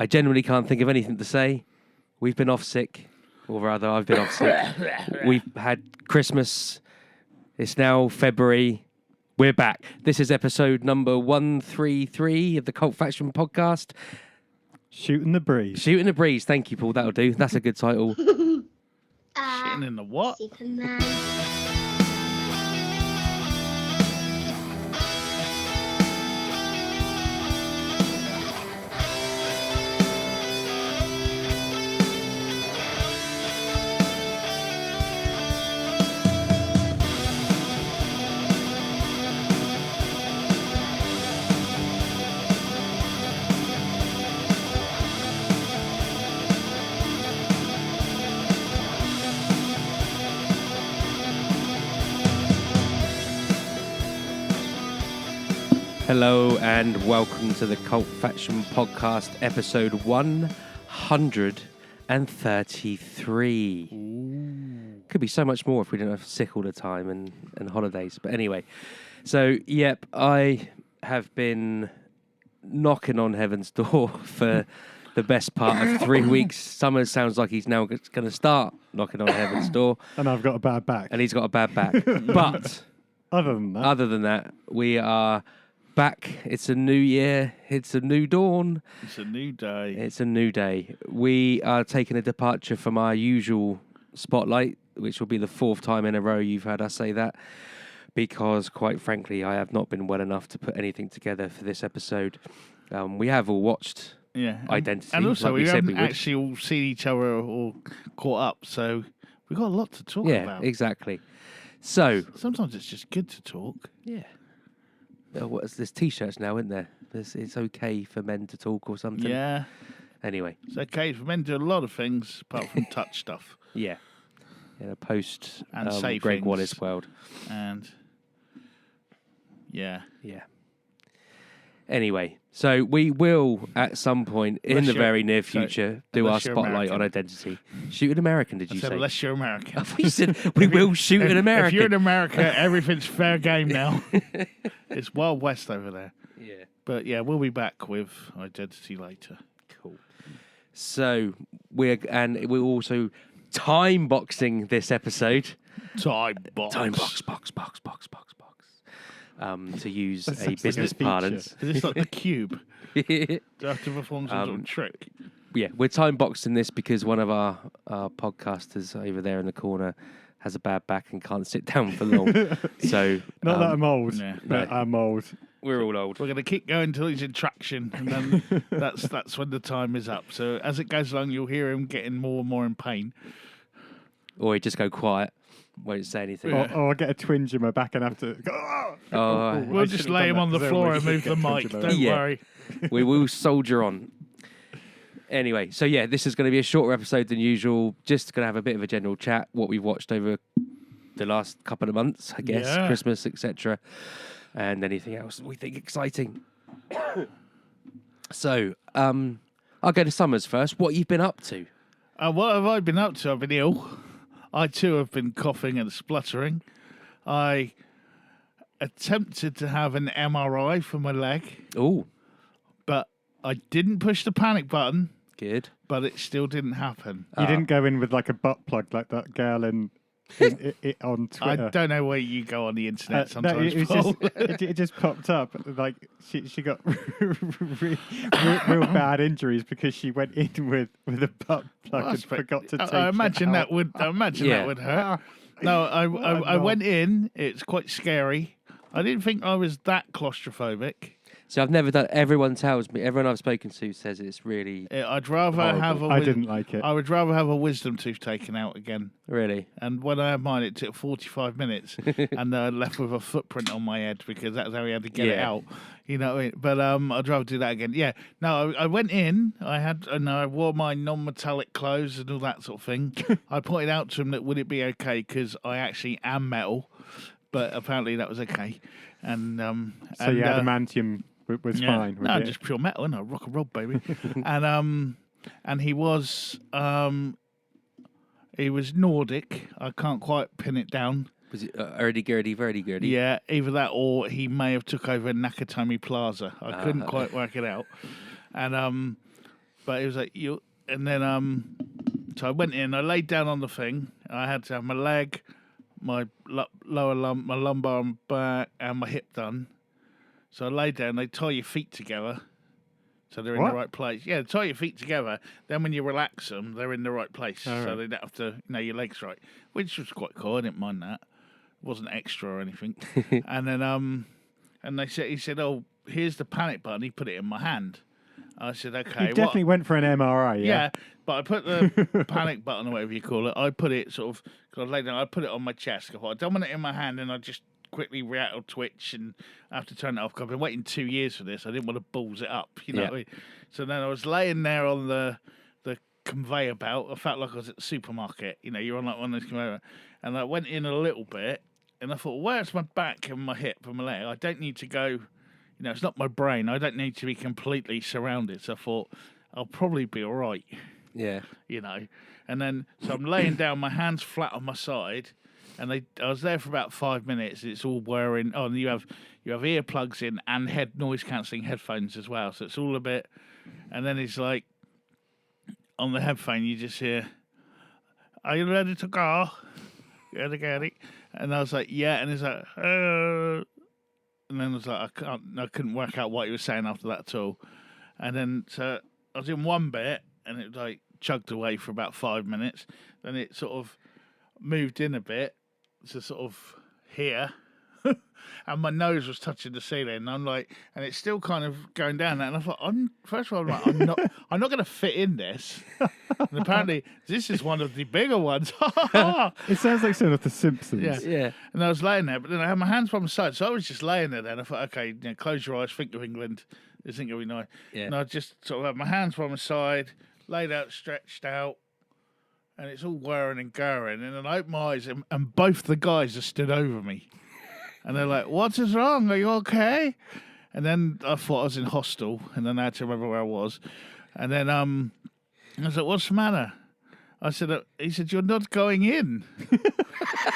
I genuinely can't think of anything to say. We've been off sick, or rather, I've been off sick. We've had Christmas. It's now February. We're back. This is episode number 133 of the Cult Faction podcast. Shooting the breeze. Shooting the breeze. Thank you, Paul. That'll do. That's a good title. Shitting in the what? Superman. Hello and welcome to the Cult Faction podcast, episode 133. Could be so much more if we didn't have sick all the time and holidays. But anyway, so, yep, I have been knocking on heaven's door for the best part of 3 weeks. Summer sounds like he's now going to start knocking on heaven's door. And I've got a bad back. And he's got a bad back. But Other than that, we are back. It's a new year. It's a new dawn. It's a new day. It's a new day. We are taking a departure from our usual spotlight, which will be the fourth time in a row you've heard us say that, because quite frankly, I have not been well enough to put anything together for this episode. We have all watched Identity. And also, like we said haven't we would. actually all seen each other or caught up, so we've got a lot to talk about. Yeah, exactly. So Sometimes it's just good to talk. yeah. There's t-shirts now, isn't there? It's okay for men to talk or something. Yeah. Anyway. It's okay for men to do a lot of things apart from touch stuff. Yeah. In a post And say Greg things. Wallace world. And yeah. Yeah. Anyway, so we will at some point in the very near future do our unless you're spotlight American. on Identity. Shoot an American, did you I said, say? unless you're American. I thought you said we will shoot an American. If you're in America, everything's fair game now. It's Wild West over there. Yeah. But yeah, we'll be back with Identity later. Cool. So we're also time boxing this episode. Time box. Time box. To use That a sounds like business a feature. parlance. Is this like the cube? Yeah, Do I have to perform some sort of trick? we're time boxing this because one of our podcasters over there in the corner has a bad back and can't sit down for long. So not that I'm old, yeah. but No. I'm old. we're all old. We're going to keep going until he's in traction, and then that's when the time is up. So as it goes along, you'll hear him getting more and more in pain. Or he just go quiet, won't say anything. Or I get a twinge in my back and have to go. Oh, We'll just lay him on the floor and move the mic. Don't Yeah. worry. we will soldier on. Anyway, so yeah, this is going to be a shorter episode than usual. Just going to have a bit of a general chat, what we've watched over the last couple of months, I guess, Yeah. Christmas, etc., and anything else we think exciting. So, I'll go to Summers first. What you've been up to? What have I been up to? I've been ill. I too have been coughing and spluttering. I attempted to have an MRI for my leg, Oh, but I didn't push the panic button, good. but it still didn't happen. You didn't go in with like a butt plug like that girl on I Twitter. don't know where you go on the internet No, sometimes. it was Paul. it just popped up. Like she got real bad injuries because she went in with a butt plug and forgot to take I imagine it that out. would. I imagine Yeah. that would hurt. No, I went in. It's quite scary. I didn't think I was that claustrophobic. So I've never done. Everyone tells me. Everyone I've spoken to says it's really, I'd rather Horrible. have a. I didn't like it. I would rather have a wisdom tooth taken out again. really. And when I had mine, it took 45 minutes, and I left with a footprint on my head because that's how we had to get it Yeah. out. You know what I mean? But I'd rather do that again. Yeah. No, I went in. I wore my non-metallic clothes and all that sort of thing. I pointed out to him that would it be okay because I actually am metal, but apparently that was okay. And So and, yeah, adamantium was yeah. fine. No, was it? just pure metal, no rock and roll, baby. and he was Nordic. I can't quite pin it down. Was it hurdy-gurdy, verdy-gurdy? Yeah, either that or he may have took over Nakatomi Plaza. I couldn't quite work it out. And But it was like you, and then so I went in. I laid down on the thing. I had to have my leg, my lower my lumbar and back, and my hip done. So I laid down. They tie your feet together, so they're in What? the right place. Yeah, tie your feet together. Then when you relax them, they're in the right place, Oh, so right. they don't have to, your legs right, which was quite cool. I didn't mind that. It wasn't extra or anything. And then and he said, "Oh, here's the panic button." He put it in my hand. I said, "Okay, You definitely went for an MRI, yeah? Yeah, but I put the panic button or whatever you call it. I put it sort of because I laid down. I put it on my chest. I thought I don't want it in my hand, and I just quickly react or twitch, and I have to turn it off. Cause I've been waiting 2 years for this. I didn't want to balls it up, you know. Yeah. What I mean? So then I was laying there on the conveyor belt. I felt like I was at the supermarket. You're on like one of those conveyor, and I went in a little bit, and I thought, where's my back and my hip and my leg? I don't need to go. It's not my brain. I don't need to be completely surrounded. So I thought I'll probably be all right. Yeah. And then so I'm laying down, my hands flat on my side, and I was there for about 5 minutes. It's all whirring. Oh, and you have earplugs in and noise cancelling headphones as well. So it's all a bit. And then it's like on the headphone you just hear, "Are you ready to go? Get it?" And I was like, "Yeah." And it's like, and then I was like, I couldn't work out what he was saying after that at all. And then so I was in one bit, and it like chugged away for about 5 minutes. Then it sort of moved in a bit to sort of here, and my nose was touching the ceiling. And I'm like, and it's still kind of going down there. And I thought, first of all, I'm not going to fit in this. And apparently, this is one of the bigger ones. It sounds like something of The Simpsons. Yeah. Yeah. And I was laying there, but then I had my hands by my side, so I was just laying there. Then I thought, okay, close your eyes, think of England. This ain't gonna be nice. Yeah. And I just sort of had my hands by my side, laid out, stretched out, and it's all whirring and going. And then I opened my eyes, and both the guys are stood over me, and they're like, "What is wrong? Are you okay?" And then I thought I was in hostel, and then I had to remember where I was. And then I was like, "What's the matter?" I said, he said, "You're not going in."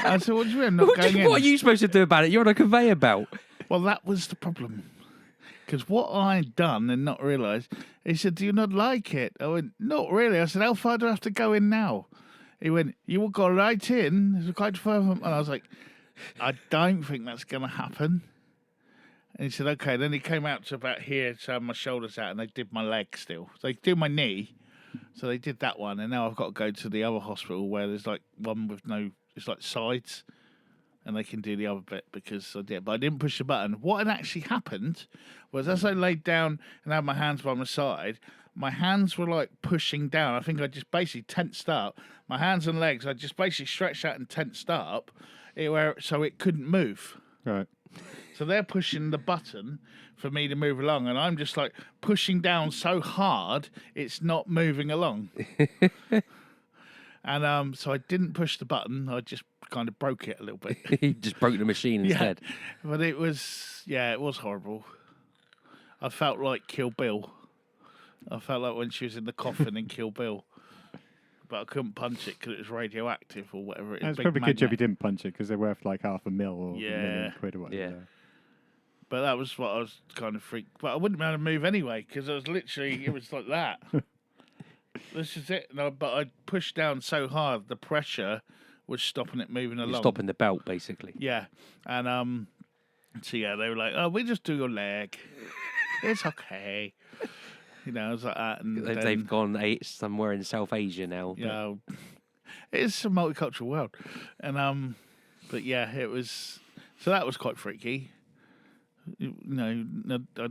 I said, "What do you mean I'm not going in?" What are you supposed to do about it? You're on a conveyor belt. Well, that was the problem. Because what I'd done and not realised, he said, "Do you not like it?" I went, "Not really." I said, "How far do I have to go in now?" He went, "You will go right in. It's quite far." And I was like, "I don't think that's going to happen." And he said, "Okay." Then he came out to about here to have my shoulders out, and they did my leg still. So they did my knee. So they did that one, and now I've got to go to the other hospital where there's like one with it's like sides, and they can do the other bit because I did. But I didn't push the button. What had actually happened was as I laid down and had my hands by my side, my hands were like pushing down. I think I just basically tensed up. My hands and legs, I just basically stretched out and tensed up so it couldn't move. Right. So they're pushing the button for me to move along, and I'm just like pushing down so hard it's not moving along. And so I didn't push the button. I just kind of broke it a little bit. He just broke the machine instead. But it was horrible. I felt like Kill Bill. I felt like when she was in the coffin in Kill Bill. But I couldn't punch it because it was radioactive or whatever it is. It's big probably a good job you magnet. didn't punch it because they're worth like £500,000 or Yeah. £1 million or whatever. Yeah. But that was what I was kind of freaked. But I wouldn't be able to move anyway because I was literally, it was like that. This is it. No, but I pushed down so hard, the pressure was stopping it moving along. You're stopping the belt, basically. Yeah. And so yeah, they were like, "Oh, we just do your leg. It's okay." I was like that. And They've then, gone somewhere in South Asia now. it's a multicultural world. And but yeah, it was. So that was quite freaky. I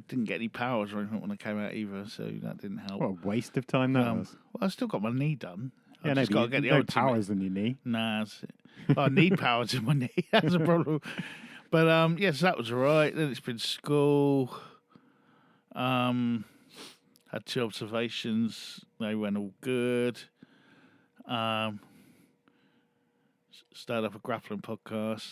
didn't get any powers or anything when I came out either, so that didn't help. What a waste of time that was. Well, I still got my knee done. Yeah, I've no, just but got to you get the no old powers in your knee. Nah, that's it. I need powers in my knee. That's a problem. But yes, that was all right. Then it's been school. Had 2 observations. They went all good. Started up a grappling podcast,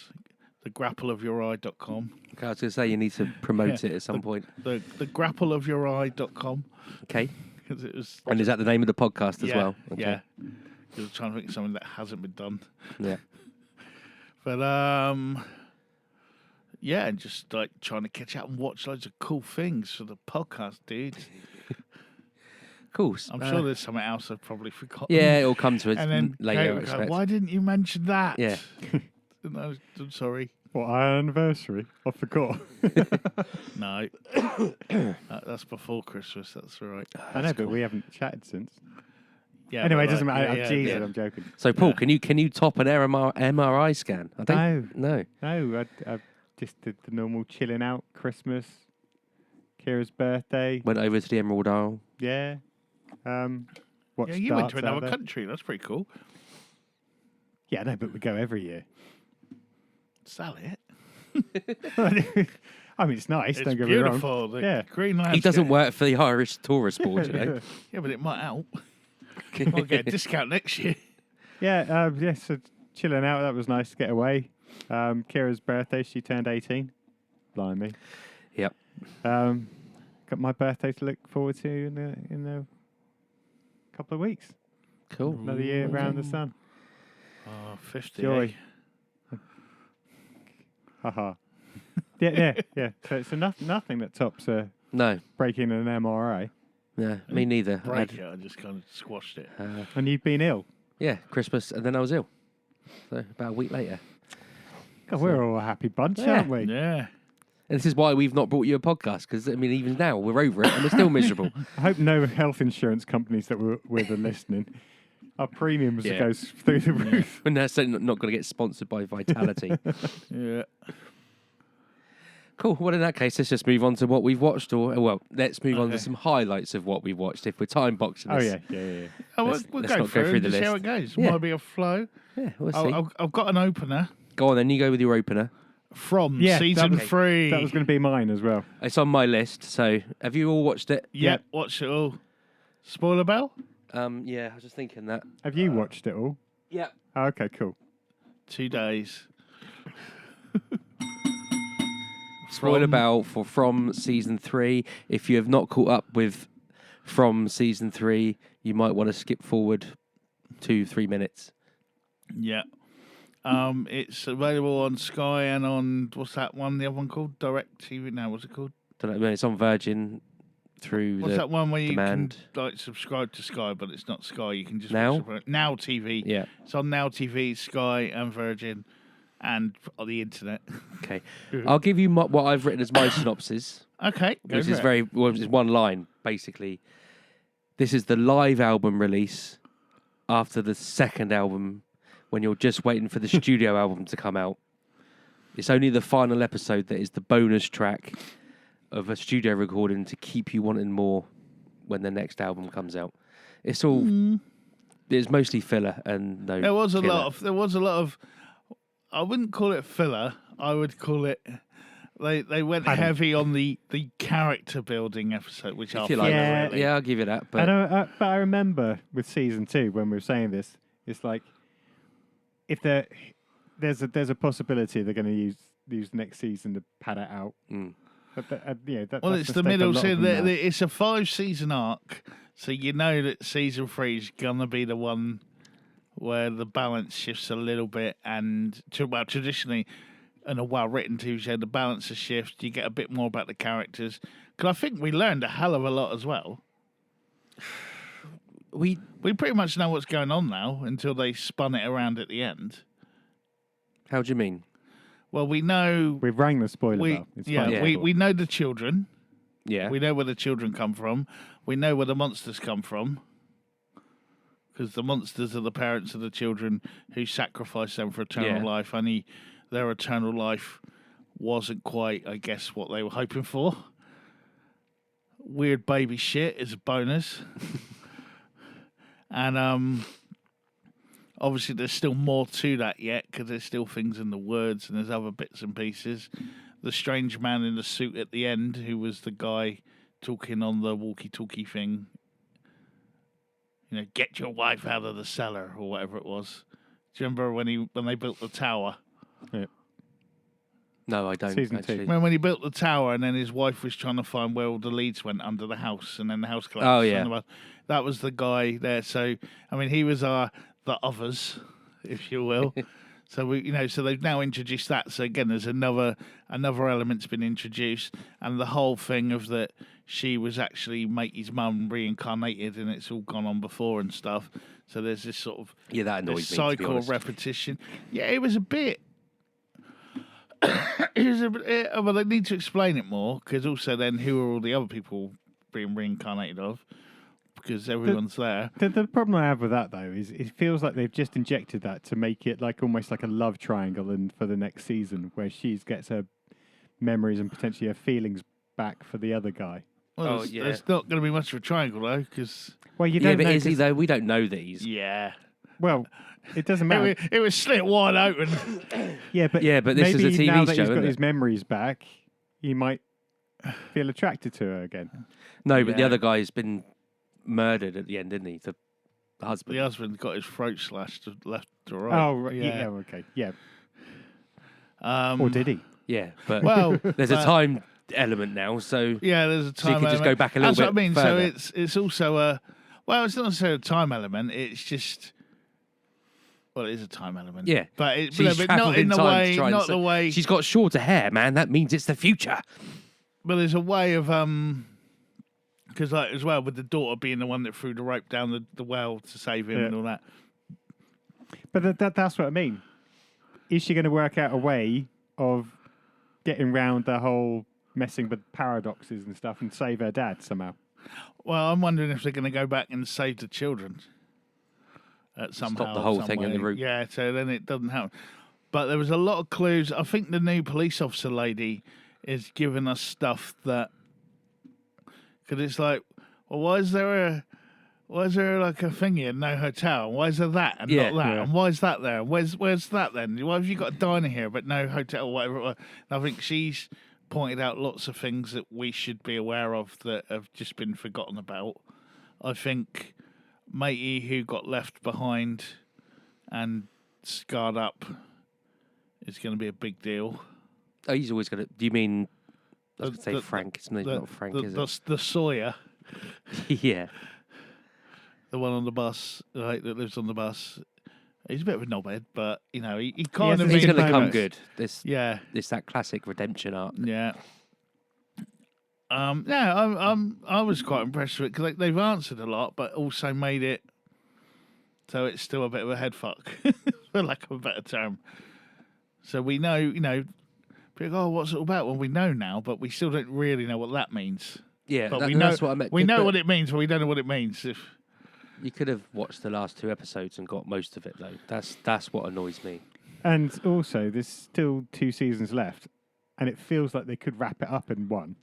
thegrappleofyoureye.com. Okay, I was going to say you need to promote it at some point. The grappleofyoureye.com. Okay. Because it was. And is that the name of the podcast as well? Okay. Yeah. I was trying to think of something that hasn't been done. Yeah. But yeah, and just like trying to catch up and watch loads of cool things for the podcast, dude. of course. I'm sure there's something else I've probably forgotten. Yeah, it'll come to it And then later. Kate I would go, expect. why didn't you mention that? Yeah. No, I'm sorry. What, our anniversary? I forgot. No. That's before Christmas, that's all right. I know, but we haven't chatted since. Yeah, Anyway, it but doesn't like, matter. yeah, Jesus, yeah. I'm joking. So, Paul, can you top an MRI scan? I don't. No. No, I just did the normal chilling out Christmas, Kira's birthday. Went over to the Emerald Isle. Yeah. Watched Yeah, you went to darts out another there. country. That's pretty cool. Yeah, no, but we go every year. Sell it. I mean, it's nice. It's don't get me wrong. beautiful. The Yeah. green He landscape. doesn't work for the Irish tourist board, you know. Yeah, but it might help. I'll get a discount next year. Yeah, so chilling out. That was nice to get away. Kira's birthday, she turned 18. Blimey. Yep. Got my birthday to look forward to in a couple of weeks. Cool. Another year around the sun. Oh, 50. Joy. Haha. Yeah. So it's nothing that tops No. breaking an MRI. Yeah. Me neither. Break it. I just kind of squashed it. And you've been ill. Yeah. Christmas, and then I was ill. So about a week later. God, we're all a happy bunch, Yeah. aren't we? Yeah. And this is why we've not brought you a podcast, because, I mean, even now, we're over it, and we're still miserable. I hope no health insurance companies that we're with are listening. Our premiums Yeah. goes through the roof. And they're certainly not going to get sponsored by Vitality. Yeah. Cool. Well, in that case, let's just move on to what we've watched, let's move on to Okay. some highlights of what we've watched, if we're time boxing Oh, this. yeah. Oh, Let's- we'll let's go not through, go through and the just see how list. it goes. Yeah. Might be a flow. Yeah, we'll see. I've got an opener Go on, then. You go with your opener. from Yeah, season that was- 3. That was going to be mine as well. It's on my list, so have you all watched it? Yep, watch it all. Spoiler bell? Yeah, I was just thinking that. Have you watched it all? Yeah. Oh, okay, cool. 2 days. Spoiler bell for From Season 3. If you have not caught up with From Season 3, you might want to skip forward 2-3 minutes. Yeah. It's available on Sky and on, what's that one, the other one called? Direct TV now, what's it called? Don't know, it's on Virgin through What's the that one where you demand. can like subscribe to Sky, but it's not Sky, you can just Now? watch it. Now TV. Yeah. It's on Now TV, Sky and Virgin and on the internet. Okay. I'll give you what I've written as my synopsis, Okay. go which for is it. is one line, basically. This is the live album release after the second album, when you're just waiting for the studio album to come out. It's only the final episode that is the bonus track of a studio recording to keep you wanting more when the next album comes out. It's all it's mostly filler and no There was a killer. lot of I wouldn't call it filler. I would call it they went heavy on the character building episode, which I If you like. Yeah. really. Yeah, I'll give you that. But But I remember with season 2 when we were saying this, it's like if there's a possibility they're going to use next season to pad it out. Mm. But Well, that's it's the mistake a middle. lot So of them now. it's a 5-season arc, so you know that season 3 is gonna be the one where the balance shifts a little bit, and traditionally, in a well-written TV show, the balance shifts. You get a bit more about the characters, because I think we learned a hell of a lot as well. we We pretty much know what's going on now until they spun it around at the end. how do you mean? Well, we know We've rang the spoiler bell. It's fine. Yeah. we know the children. Yeah. We know where the children come from. We know where the monsters come from. Because the monsters are the parents of the children who sacrifice them for eternal Yeah. life. Only their eternal life wasn't quite, I guess, what they were hoping for. Weird baby shit is a bonus. And obviously there's still more to that yet, because there's still things in the words and there's other bits and pieces. The strange man in the suit at the end, who was the guy talking on the walkie-talkie thing, get your wife out of the cellar or whatever it was. Do you remember when they built the tower? No, I don't Season 2. actually. Remember when he built the tower and then his wife was trying to find where all the leads went under the house, and then the house collapsed? Oh, yeah. And that was the guy there. So, I mean, he was the others, if you will. So so they've now introduced that. So again, there's another element's been introduced, and the whole thing of that she was actually Matey's mum reincarnated, and it's all gone on before and stuff. So there's this sort of that annoyed me, to be cycle honest. of repetition. Yeah, it was a bit. It was a bit. Well, they need to explain it more because also then who are all the other people being reincarnated of? Because everyone's there. The problem I have with that though is it feels like they've just injected that to make it like almost like a love triangle, and for the next season where she gets her memories and potentially her feelings back for the other guy. Well, there's not going to be much of a triangle though, because you don't know. But is he though? We don't know these. yeah. Well, it doesn't matter. It was slit wide open. But this is a maybe TV now that show, he's got isn't his it? memories back, he might feel attracted to her again. No, but the Yeah. other guy's been murdered at the end, didn't he? The husband. The husband got his throat slashed left to right. Oh, right. Yeah. Okay. Yeah. Um, Or did he? Yeah, but Well, there's a time element now, so yeah, there's a So you time could just element. go back a little That's what I bit mean. further. So it's also a it's not necessarily a time element. It's just it is a time element. yeah. but it, She's but travelled not in the time to way, try and not say- the way. She's got shorter hair, man. That means it's the future. But there's a way of because like as well with the daughter being the one that threw the rope down the well to save him Yeah. and all that. But that's what I mean. Is she going to work out a way of getting round the whole messing with paradoxes and stuff and save her dad somehow? Well, I'm wondering if they're going to go back and save the children. Somehow, the whole some thing in way. the route. Yeah, so then it doesn't happen. But there was a lot of clues. I think the new police officer lady is giving us stuff that because it's like, well, why is there like a thingy and no hotel? And why is there that and Yeah. not that? Yeah. And why is that there? And where's that then? Why have you got a diner here but no hotel or whatever it was? And I think she's pointed out lots of things that we should be aware of that have just been forgotten about. I think Matey, who got left behind and scarred up, is going to be a big deal. Oh, he's always going to. Do you mean? I was The- going to say the- Frank. It's not Frank, is the Sawyer, it? Yeah. the one on the bus, right, that lives on the bus. He's a bit of a knobhead, but he kind has of to He's make going to it come famous. good. This, Yeah, it's that classic redemption arc. yeah. I was quite impressed with it because they've answered a lot, but also made it so it's still a bit of a head fuck, for lack of a better term. So we know, people go, oh, what's it all about? Well, we know now, but we still don't really know what that means. Yeah, But that- we know that's what I meant. we know But what it means, but we don't know what it means. You could have watched the last 2 episodes and got most of it, though. That's what annoys me. And also, there's still 2 seasons left, and it feels like they could wrap it up in one.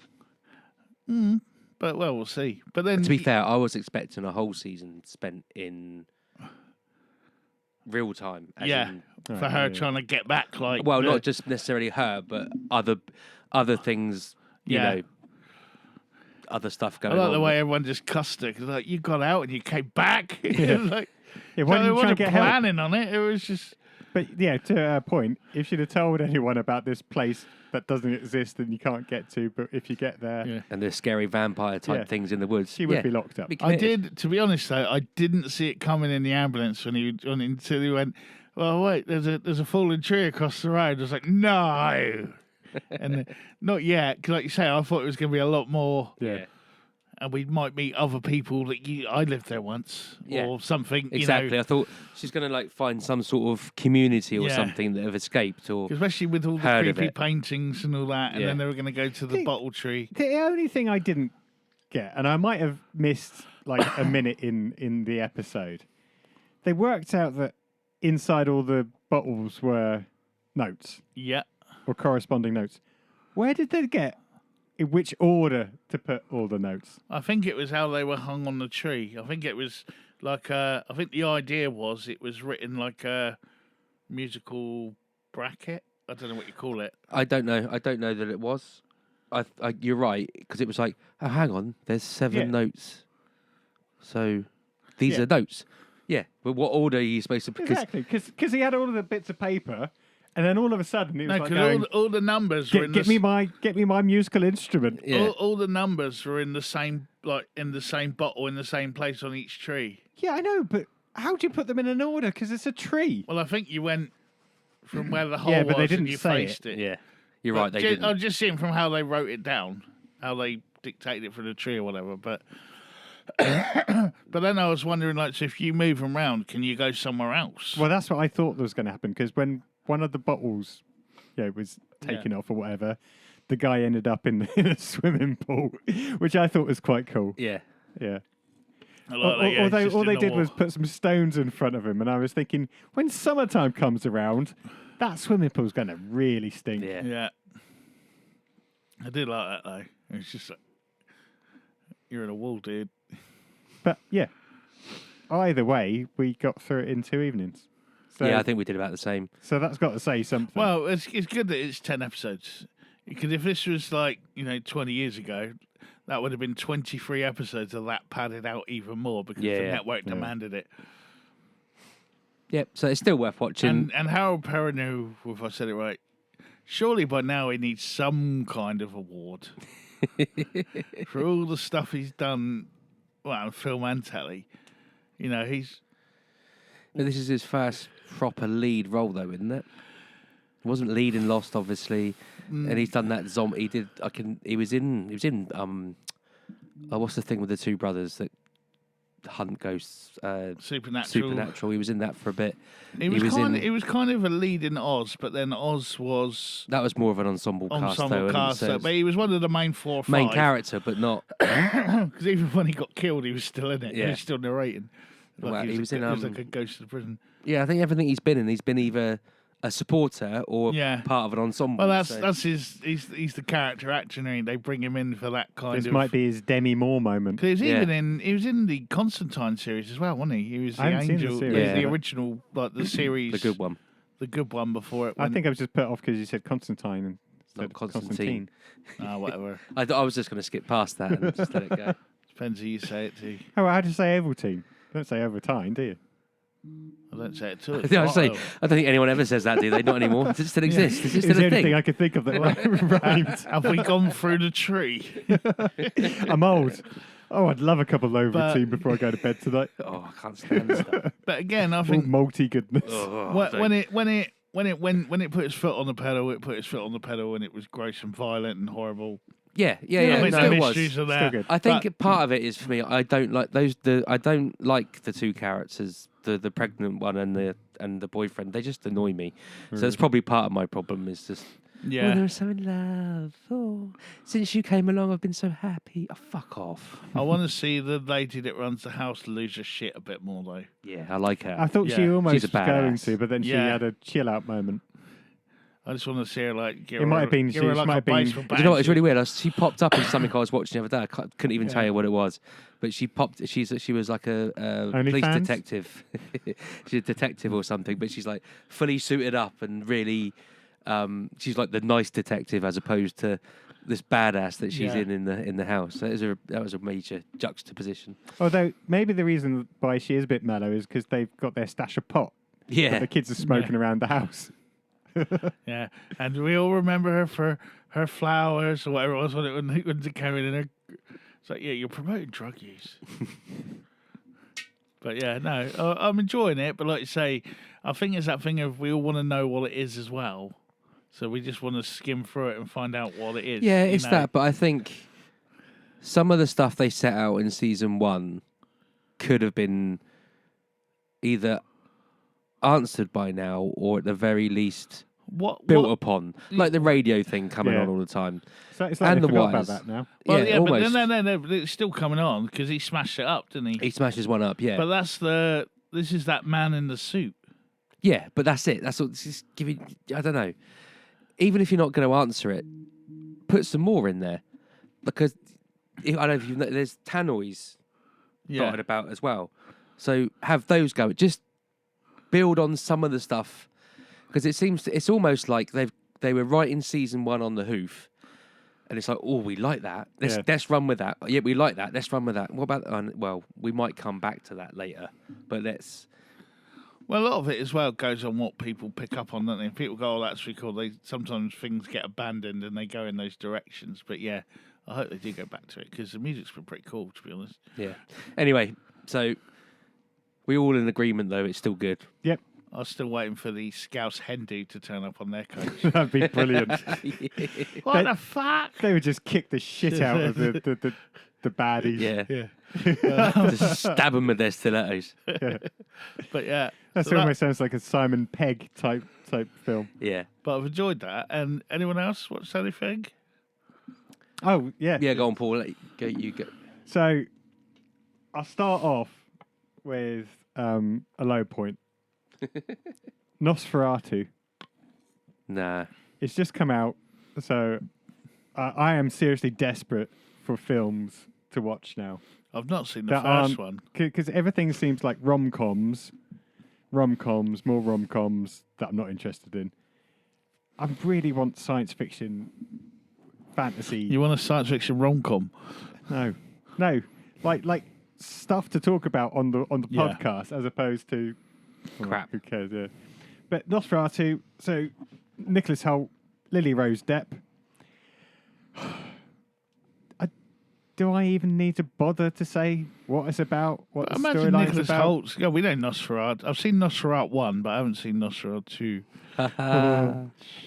But we'll see. But then To be fair, I was expecting a whole season spent in real time. as yeah, in- for her trying to get back, like well, not just necessarily her, but other things. You Yeah. know, other stuff I going like on. the way everyone just cussed her 'cause like you got out and you came back. It was like, Yeah, why so didn't they you try wasn't and get help? planning on it. It was just But yeah, to her point, if she'd have told anyone about this place that doesn't exist and you can't get to, but if you get there, Yeah. and the scary vampire type Yeah. things in the woods. she would Yeah. be locked up. Be I committed. did. To be honest, though, I didn't see it coming in the ambulance until he went. Well, wait, there's a fallen tree across the road. I was like, no, and not yet. 'Cause like you say, I thought it was going to be a lot more, Yeah. and we might meet other people that I lived there once Yeah. or something. Exactly. I thought she's going to like find some sort of community or Yeah. something that have escaped or Especially with all the Heard of creepy it. paintings and all that, and Yeah. then they were going to go to the Think- bottle tree. The only thing I didn't get, and I might have missed like a minute in the episode, they worked out that inside all the bottles were notes Yeah. or corresponding notes. Where did they get in which order to put all the notes? I think it was how they were hung on the tree. I think it was like I think the idea was it was written like a musical bracket. I don't know what you call it. I don't know. I don't know that it was. You're right because it was like, oh, hang on, there's 7 Yeah. notes. So these Yeah. are notes. Yeah, but what order are you supposed to? Because Exactly, because he had all of the bits of paper, and then all of a sudden he was No, like because going, all the numbers were in get me my musical instrument. yeah, all the numbers were in the same bottle in the same place on each tree. Yeah, I know, but how do you put them in an order? Because it's a tree. Well, I think you went from where the hole Yeah, but they was and didn't you say faced it. Yeah, you're But right. They didn't. I'm just seeing from how they wrote it down, how they dictated it from the tree or whatever. But but then I was wondering, like, so if you move them around, can you go somewhere else? Well, that's what I thought was going to happen because when one of the bottles, was taken off or whatever, the guy ended up in a swimming pool, which I thought was quite cool. Yeah. Yeah. I like that, yeah, it's just All in they the did wall. was put some stones in front of him, and I was thinking, when summertime comes around, that swimming pool's going to really stink. Yeah. Yeah. I did like that though. It's just like you're in a wall, dude. But yeah, either way, we got through it in 2 evenings. So, Yeah, I think we did about the same. so that's got to say something. Well, it's good that it's 10 episodes. Because if this was like, 20 years ago, that would have been 23 episodes of that padded out even more because the Yeah. network demanded it. Yep. So it's still worth watching. And Harold Perrineau, if I said it right, surely by now he needs some kind of award for all the stuff he's done, well, film and telly. He's But this is his first proper lead role, though, isn't it? He wasn't lead in Lost, obviously, and he's done that zombie. He did. He was in. What's the thing with the two brothers that hunt ghosts? Supernatural. He was in that for a bit. He was kind of a lead in Oz, but then Oz was That was more of an ensemble cast, though. but he was one of the main 4 or 5. Main character, but not. Because even when he got killed, he was still in it. He Yeah. was still narrating. Well, he was like a ghost of the prison. Yeah, I think everything he's been in, he's been either a supporter or part of an ensemble. Well, that's his. He's the character actor, and they bring him in for that kind this of. might be his Demi Moore moment. Because he was in the Constantine series as well, wasn't he? He was the I haven't seen the angel, series. the Yeah. original, like the series, the good one. the good one before it. I think I was just put off because you said Constantine and Not said Constantine. Whatever. I was just going to skip past that and just let it go. Depends who you say it to. Oh, how do you say Ovaltine? Don't say Overtime, do you? I don't say it to. I don't think anyone ever says that, do they? Not anymore. Does it still exist? Is it It's still the a only thing? thing I could think of that rhymed. Have we gone through the tree? I'm old. Oh, I'd love a cup of Ovaltine before I go to bed tonight. Oh, I can't stand this stuff. But again, I All think malty goodness. Oh, when it put its foot on the pedal, it put its foot on the pedal, and it was gross and violent and horrible. yeah. I mean, No, the it was. issues are Still there. good. I think part of it is for me. I don't like I don't like the two characters, the pregnant one and the boyfriend. They just annoy me. So that's probably part of my problem. Is just Yeah. they're so in love. Oh, since you came along, I've been so happy. Oh, fuck off. I want to see the lady that runs the house lose her shit a bit more, though. Yeah, I like her. I thought she Yeah. almost She's a was going badass. to, but then she Yeah. had a chill out moment. I just want to see her like. It might have been- she might have been- Do you know what? It's really weird. She popped up in something I was watching the other day. I couldn't even tell you what it was, but she popped. She was like a police OnlyFans? detective. She's a detective or something, but she's like fully suited up and really. She's like the nice detective as opposed to this badass that she's Yeah. in the house. So that was a major juxtaposition. Although maybe the reason why she is a bit mellow is because they've got their stash of pot. Yeah, that the kids are smoking around the house. Yeah, and we all remember her for her flowers or whatever it was when it came in. And it's like, yeah, you're promoting drug use. But yeah, no, I'm enjoying it. But like you say, I think it's that thing of we all want to know what it is as well. So we just want to skim through it and find out what it is. yeah, you it's know? that. But I think some of the stuff they set out in season 1 could have been either answered by now or at the very least built upon, like the radio thing coming Yeah. on all the time. So it's like And they the forgot wires. about that now. Well, yeah, yeah, but almost. no, but it's still coming on because he smashed it up, didn't he? He smashes one up, yeah. But this is that man in the suit. Yeah, but that's it. That's what. Just giving. I don't know. Even if you're not going to answer it, put some more in there, because I don't know if you've. There's tannoys dotted about as well, so have those go. Just build on some of the stuff, because it's almost like they were writing season 1 on the hoof, and it's like, oh, we like that. Let's run with that. Yeah, we like that. Let's run with that. What about? Well, we might come back to that later, but let's. Well, a lot of it as well goes on what people pick up on, don't they? People go, "Oh, that's really cool." Sometimes things get abandoned and they go in those directions. But yeah, I hope they do go back to it because the music's been pretty cool, to be honest. Yeah. Anyway, so we all in agreement though. It's still good. Yep. I was still waiting for the Scouse Hindu to turn up on their coach. That'd be brilliant. What the fuck? They would just kick the shit out of the baddies. Yeah. Yeah. Just stab them with their stilettos. But yeah. That so almost sounds like a Simon Pegg type film. Yeah. But I've enjoyed that. And anyone else watched anything? Oh, yeah. Yeah, go on, Paul. You go. So, I'll start off with a low point. Nosferatu. Nah. It's just come out, so I am seriously desperate for films to watch now. I've not seen the first one. Because everything seems like rom-coms, more rom-coms that I'm not interested in. I really want science fiction, fantasy. You want a science fiction rom-com? No, like stuff to talk about on the podcast as opposed to Crap. Who cares? Yeah. But Nosferatu. So Nicholas Hoult, Lily Rose Depp. Do I even need to bother to say what it's about? What the Imagine storyline's Nicholas about? Hoult. Yeah, we know Nosferatu. I've seen Nosferatu 1, but I haven't seen Nosferatu 2.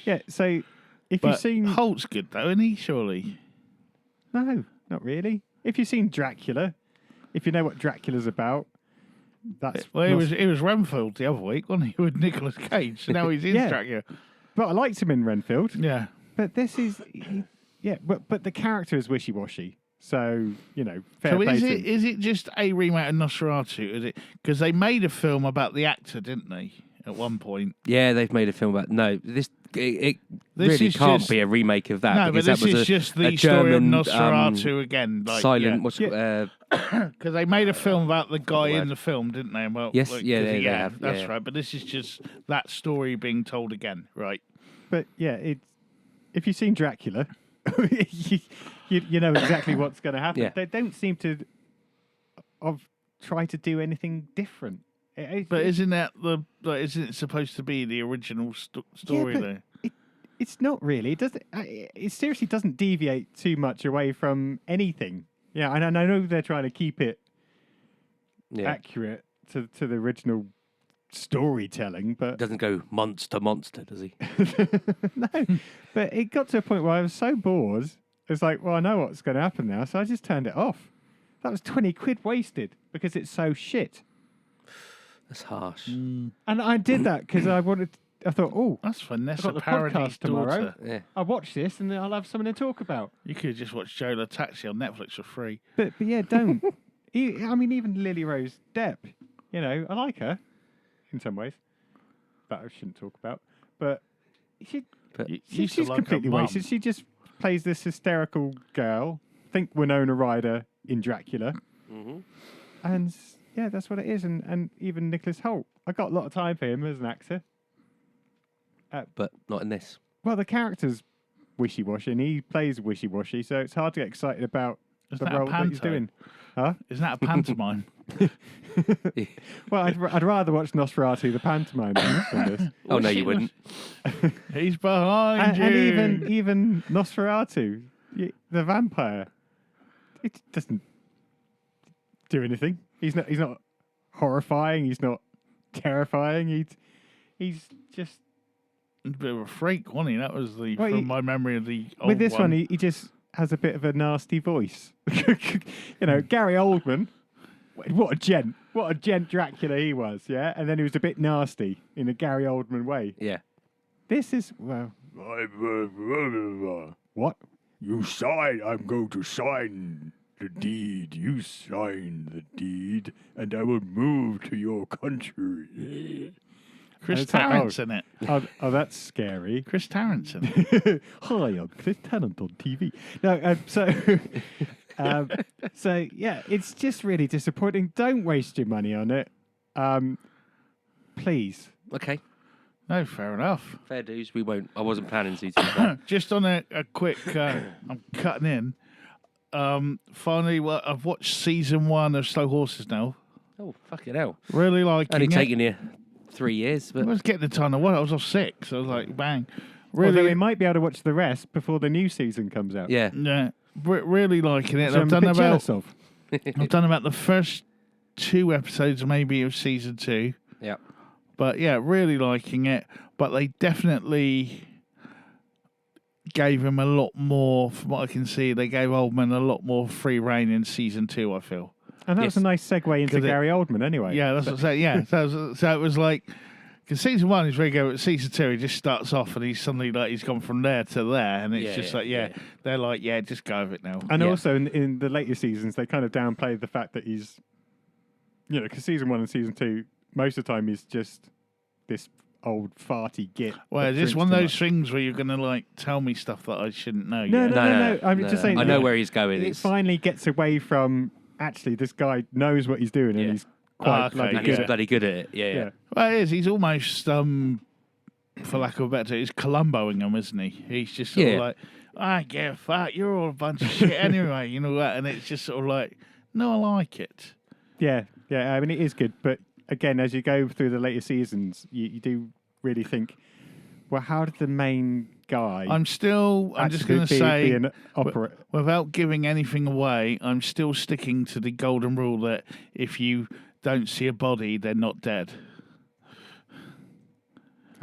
Yeah. So if But you've seen Holt's good though, isn't he? Surely. no, not really. If you've seen Dracula, if you know what Dracula's about, that's Well, he was Renfield the other week, wasn't he, with Nicolas Cage? So now he's in Yeah. Dracula. But I liked him in Renfield. Yeah. But this is, yeah. But the character is wishy-washy. So fair So play is to it him. is it just a remake of Nosferatu? Is it because they made a film about the actor, didn't they? At one point. Yeah, they've made a film about. No, it This really is can't just- be a remake of that. No, but because this that was is a, just a the story of German, Nosferatu again. Like, silent. yeah. Because they made a film about the guy word? in the film, didn't they? About, Yes, like, yeah, 'cause they have, that's yeah. right. But this is just that story being told again, right? But yeah, if you've seen Dracula, you know exactly what's going to happen. Yeah. They don't seem to try to do anything different. But isn't isn't it supposed to be the original story but though? it's not really. It doesn't. It seriously doesn't deviate too much away from anything. Yeah, and I know they're trying to keep it accurate to the original storytelling, but Doesn't go monster, does he? no. But it got to a point where I was so bored. It's like, well, I know what's going to happen now, so I just turned it off. That was 20 quid wasted because it's so shit. That's harsh. And I did that because I thought, oh, That's I've Vanessa got the Paradis' podcast tomorrow. daughter. Yeah. I'll watch this and then I'll have something to talk about. You could just watch Joe Taxi on Netflix for free. But yeah, don't. I mean, even Lily Rose Depp, I like her in some ways. That I shouldn't talk about. But But You she's used to like her completely mum. wasted. She just plays this hysterical girl. Think Winona Ryder in Dracula. And yeah, that's what it is. And even Nicholas Hoult. I got a lot of time for him as an actor. but not in this. Well, the character's wishy-washy and he plays wishy-washy, so it's hard to get excited about Isn't the that a role that he's panto? doing. Huh? Isn't that a pantomime? Well, I'd rather watch Nosferatu the pantomime than this. Oh no, you wouldn't. He's behind you. And even Nosferatu, the vampire, it doesn't do anything. He's not horrifying. He's not terrifying. He's just A bit of a freak, wasn't he? That was Well, from my memory of the old with this one. He just has a bit of a nasty voice. Gary Oldman. What a gent! What a gent Dracula he was, yeah. And then he was a bit nasty in a Gary Oldman way. Yeah. This is what? You sign, I'm going to sign the deed. You sign the deed, and I will move to your country. Chris It's like, Tarrant's in it. Oh, that's scary. Chris Tarrant's in it. Hi, I'm Chris Tennant on TV. No, so yeah, it's just really disappointing. Don't waste your money on it, please. Okay. No, fair enough. Fair dues. We won't. I wasn't planning to. Do Just on a quick, I'm cutting in. Finally, I've watched season 1 of Slow Horses now. Oh fucking hell! Really liking Only it. taking you 3 years, I but was getting the time to watch. I was off sick, so I was like, bang. Although Really, we might be able to watch the rest before the new season comes out. yeah. yeah, really liking it. Which I'm a bit jealous of. I've done about the first 2 episodes, maybe, of season 2. Yeah. But yeah, really liking it. But they definitely gave him a lot more, from what I can see. They gave Oldman a lot more free reign in season 2, I feel. And that was a nice segue into Gary Oldman, anyway. Yeah, that's what I'm saying. Yeah, so it was like, because season 1 is very good, but season 2 he just starts off and he's suddenly like he's gone from there to there, and it's they're like, just go with it now. And also in the later seasons, they kind of downplayed the fact that he's, because season 1 and season 2, most of the time he's just this old farty git. Well, is this one of those things where you're going to like tell me stuff that I shouldn't know? No. I'm just saying. I know where he's going. It finally gets away from actually this guy knows what he's doing and he's quite bloody good at it. Yeah. Well, it is. He's almost, for lack of a better term, he's Columboing them, isn't he? He's just sort of like, I don't give a fuck. You're all a bunch of shit anyway. You know that, and it's just sort of like, no, I like it. Yeah. I mean, it is good, but again, as you go through the later seasons, you do really think, well, how did the main guy? I'm just going to say, be an opera? Without giving anything away, I'm still sticking to the golden rule that if you don't see a body, they're not dead.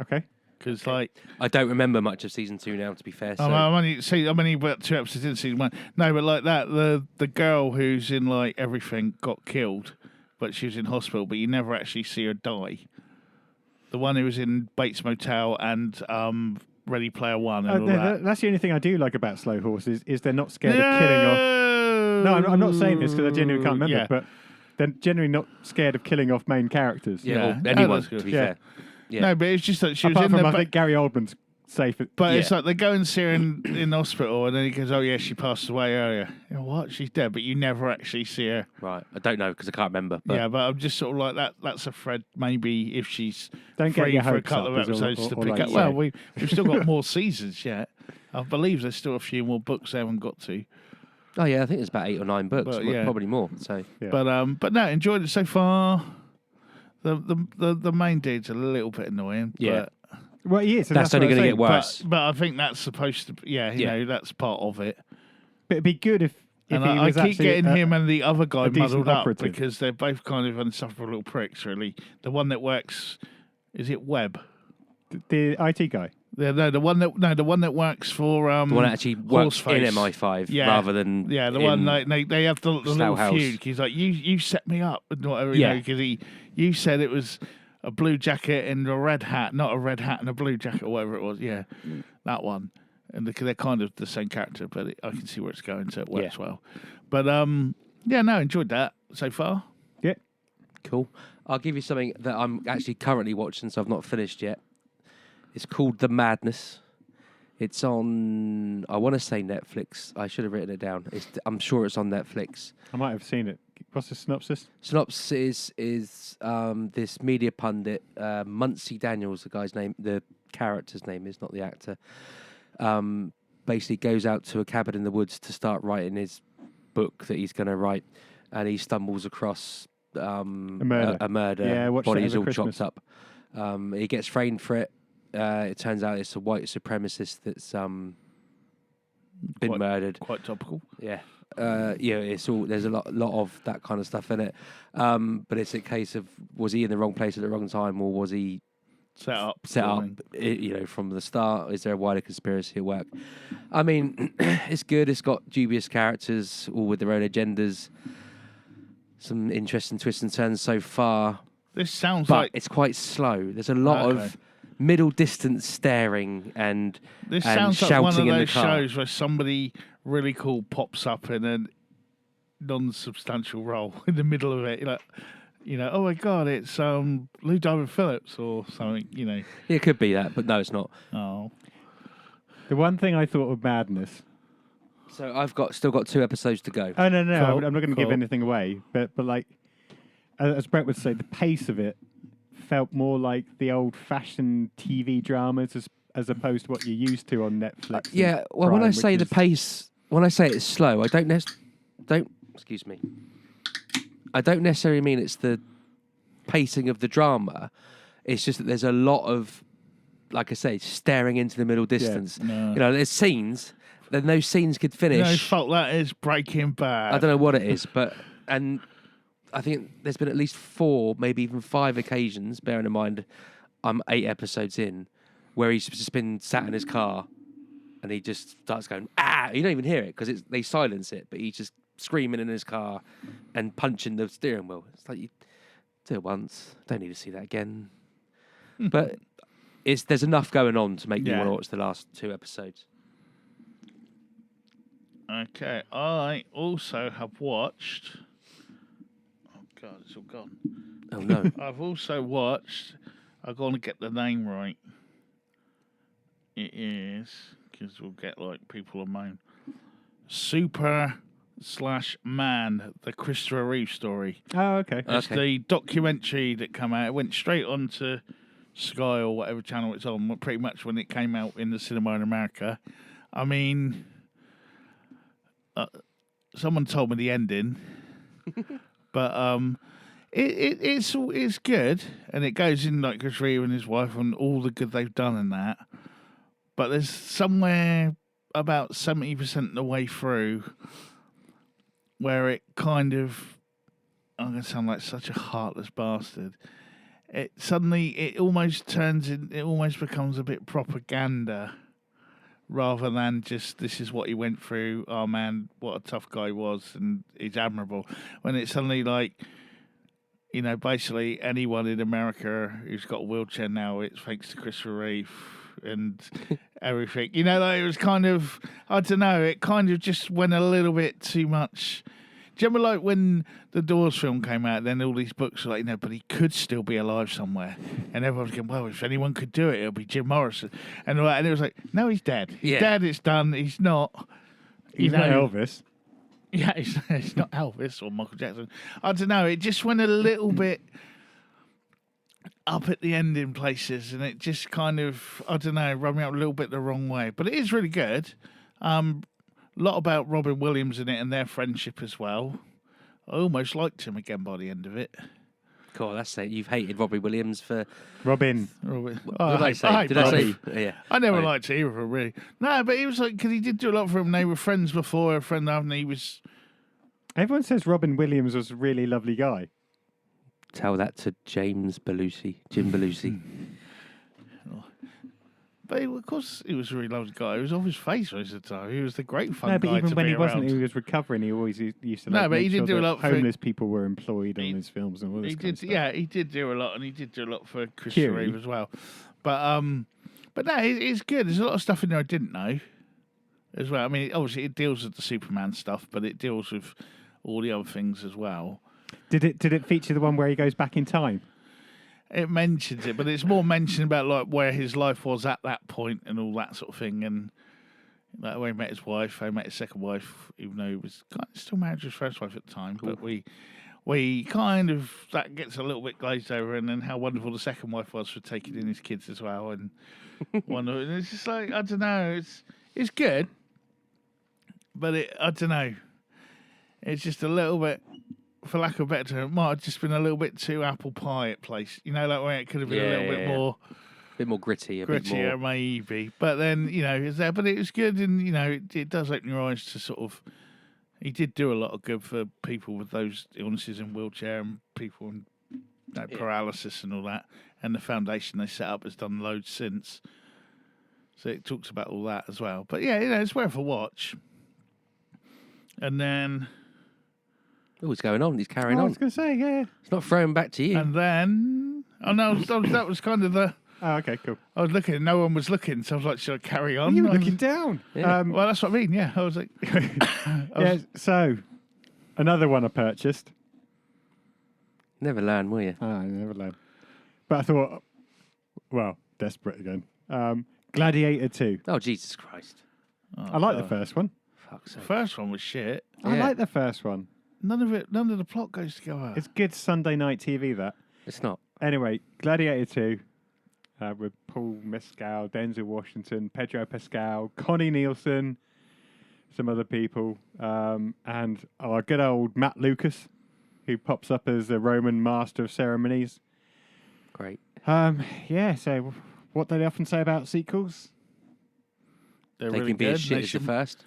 Okay. Because like, I don't remember much of season 2 now, to be fair. So. I'm only about 2 episodes in season 1. No, but like that, the girl who's in like everything got killed, but she was in hospital. But you never actually see her die. The one who was in Bates Motel and Ready Player One and all that. That's the only thing I do like about Slow Horses is they're not scared of killing off. No, I'm not saying this because I genuinely can't remember, but they're generally not scared of killing off main characters. Yeah, anyone, to be fair. Yeah. No, but it's just that she was Apart in from, there. I think Gary Oldman's safe. But it's like they go and see her in hospital, and then he goes, "Oh yeah, she passed away earlier." You know what? She's dead, but you never actually see her. Right. I don't know because I can't remember. But... Yeah, but I'm just sort of like that. That's a thread. Maybe if she's don't free get your for a hopes couple up, of episodes to pick like up. Well, we've still got more seasons yet. I believe there's still a few more books they haven't got to. Oh yeah, I think there's about 8 or 9 books, probably more. So, but no, enjoyed it so far. The main dude's a little bit annoying. Yeah. But, well, he is. That's only going to get worse. But I think that's supposed to. You know, that's part of it. But it'd be good if and he was I keep getting him and the other guy muddled up because they're both kind of insufferable little pricks. Really, the one that works, is it Webb? The IT guy. Yeah, the one that works for the one that actually works in MI5 rather than the one they have the little feud. He's like, you set me up and whatever, because you said it was a blue jacket and a red hat, not a red hat and a blue jacket or whatever it was. Yeah, that one. And they're kind of the same character, but I can see where it's going, so it works well. But enjoyed that so far. Yeah, cool. I'll give you something that I'm actually currently watching, so I've not finished yet. It's called The Madness. It's on, I want to say Netflix. I should have written it down. I'm sure it's on Netflix. I might have seen it. What's the synopsis? Synopsis is this media pundit, Muncie Daniels, the guy's name, the character's name is, not the actor, basically goes out to a cabin in the woods to start writing his book that he's going to write, and he stumbles across a murder. Yeah, bodies all Christmas. chopped up. He gets framed for it. It turns out it's a white supremacist that's been murdered. Quite topical. Yeah. It's all. There's a lot of that kind of stuff in it. But it's a case of, was he in the wrong place at the wrong time, or was he set up? From the start. Is there a wider conspiracy at work? I mean, it's good. It's got dubious characters, all with their own agendas. Some interesting twists and turns so far. This sounds but it's quite slow. There's a lot of middle distance staring and this and sounds like shouting one of in those the car. shows where somebody really cool pops up in a non-substantial role in the middle of it. Oh my god, it's Lou Diamond Phillips or something. Yeah, it could be that, but no, it's not. Oh, the one thing I thought of Madness. So I've still got 2 episodes to go. Oh no, cool. I'm not going to give anything away. But like, as Brett would say, the pace of it felt more like the old-fashioned TV dramas as opposed to what you're used to on Netflix. Well, when I say the pace, when I say it's slow, I don't necessarily mean it's the pacing of the drama. It's just that there's a lot of, like I say, staring into the middle distance. Yeah. No. There's scenes. Then those scenes could finish. fault that is Breaking Bad. I don't know what it is, but I think there's been at least 4, maybe even 5 occasions, bearing in mind I'm 8 episodes in, where he's just been sat in his car and he just starts going, ah! You don't even hear it because they silence it, but he's just screaming in his car and punching the steering wheel. It's like, you do it once, don't need to see that again. But there's enough going on to make me want to watch the last 2 episodes. Okay, I also have watched. Oh God, it's all gone. Oh no! I've also watched. I'm going to get the name right. It is because we'll get like people on moan. Super/Man, the Christopher Reeve story. Oh, okay. It's the documentary that came out. It went straight on to Sky or whatever channel it's on. Pretty much when it came out in the cinema in America. I mean. Someone told me the ending, but it's good, and it goes in like Chris Reeve and his wife and all the good they've done in that. But there's somewhere about 70% of the way through where it kind of, I'm going to sound like such a heartless bastard. It almost becomes a bit propaganda. Rather than just, this is what he went through, oh man, what a tough guy he was, and he's admirable. When it's suddenly like, you know, basically anyone in America who's got a wheelchair now, it's thanks to Christopher Reeve and everything. You know, like it was kind of, I don't know, it kind of just went a little bit too much. Do you remember like when the Doors film came out, then all these books were like, you know, but he could still be alive somewhere. And everyone's going, well, if anyone could do it, it'll be Jim Morrison. And all that. And it was like, no, he's dead. He's dead, it's done. He's not. He's not Elvis. Yeah, he's not Elvis or Michael Jackson. I don't know. It just went a little bit up at the end in places. And it just kind of, I don't know, rubbed me up a little bit the wrong way. But it is really good. A lot about Robin Williams in it and their friendship as well. I almost liked him again by the end of it. Cool, that's it. You've hated Robbie Williams for... Robin. What did I say? Did I say? Yeah. I never liked either of them, really. No, but he was like, because he did do a lot for him. They were friends before, a friend after, and he was... Everyone says Robin Williams was a really lovely guy. Tell that to Jim Belushi. But of course, he was a really lovely guy. He was off his face most of the time. He was the great fun guy. No, but even when he around. wasn't, he was recovering. He always used to. No, but he did do a lot. Homeless people were employed on his films and all this. He kind did, of stuff. yeah, he did do a lot, and he did do a lot for Christopher Reeve as well. But no, it's good. There's a lot of stuff in there I didn't know as well. I mean, obviously it deals with the Superman stuff, but it deals with all the other things as well. Did it feature the one where he goes back in time? It mentions it, but it's more mentioned about like where his life was at that point and all that sort of thing, and like where he met his wife, how he met his second wife, even though he was kind of still married to his first wife at the time. Cool. But we kind of, that gets a little bit glazed over, and then how wonderful the second wife was for taking in his kids as well, and and it's just like, I don't know, it's good, but I don't know, it's just a little bit. For lack of a better term, it might have just been a little bit too apple pie at place. You know, like where it could have been a little bit more... A bit more gritty. Grittier, maybe. But then, you know, it's there. But it was good, and, you know, it does open your eyes to sort of... He did do a lot of good for people with those illnesses in wheelchair and people with paralysis and all that. And the foundation they set up has done loads since. So it talks about all that as well. But, yeah, you know, it's worth a watch. And then... Oh, what's going on? He's carrying on. I was going to say, yeah. It's not throwing back to you. And then... Oh, no, that was kind of the... Oh, okay, cool. I was looking, no one was looking, so I was like, should I carry on? You were looking down. Yeah. Well, that's what I mean, yeah. I was like... So, another one I purchased. Never learn, will you? I never learned. But I thought, well, desperate again. Gladiator 2. Oh, Jesus Christ. I like the first one. Fuck's The sake. first one was shit. I Yeah. like the first one. None of the plot goes together. It's good Sunday night TV, that. It's not. Anyway, Gladiator 2 with Paul Mescal, Denzel Washington, Pedro Pascal, Connie Nielsen, some other people, and our good old Matt Lucas, who pops up as the Roman master of ceremonies. Great. Yeah, so what do they often say about sequels? They're They really can be good. as shit as the first.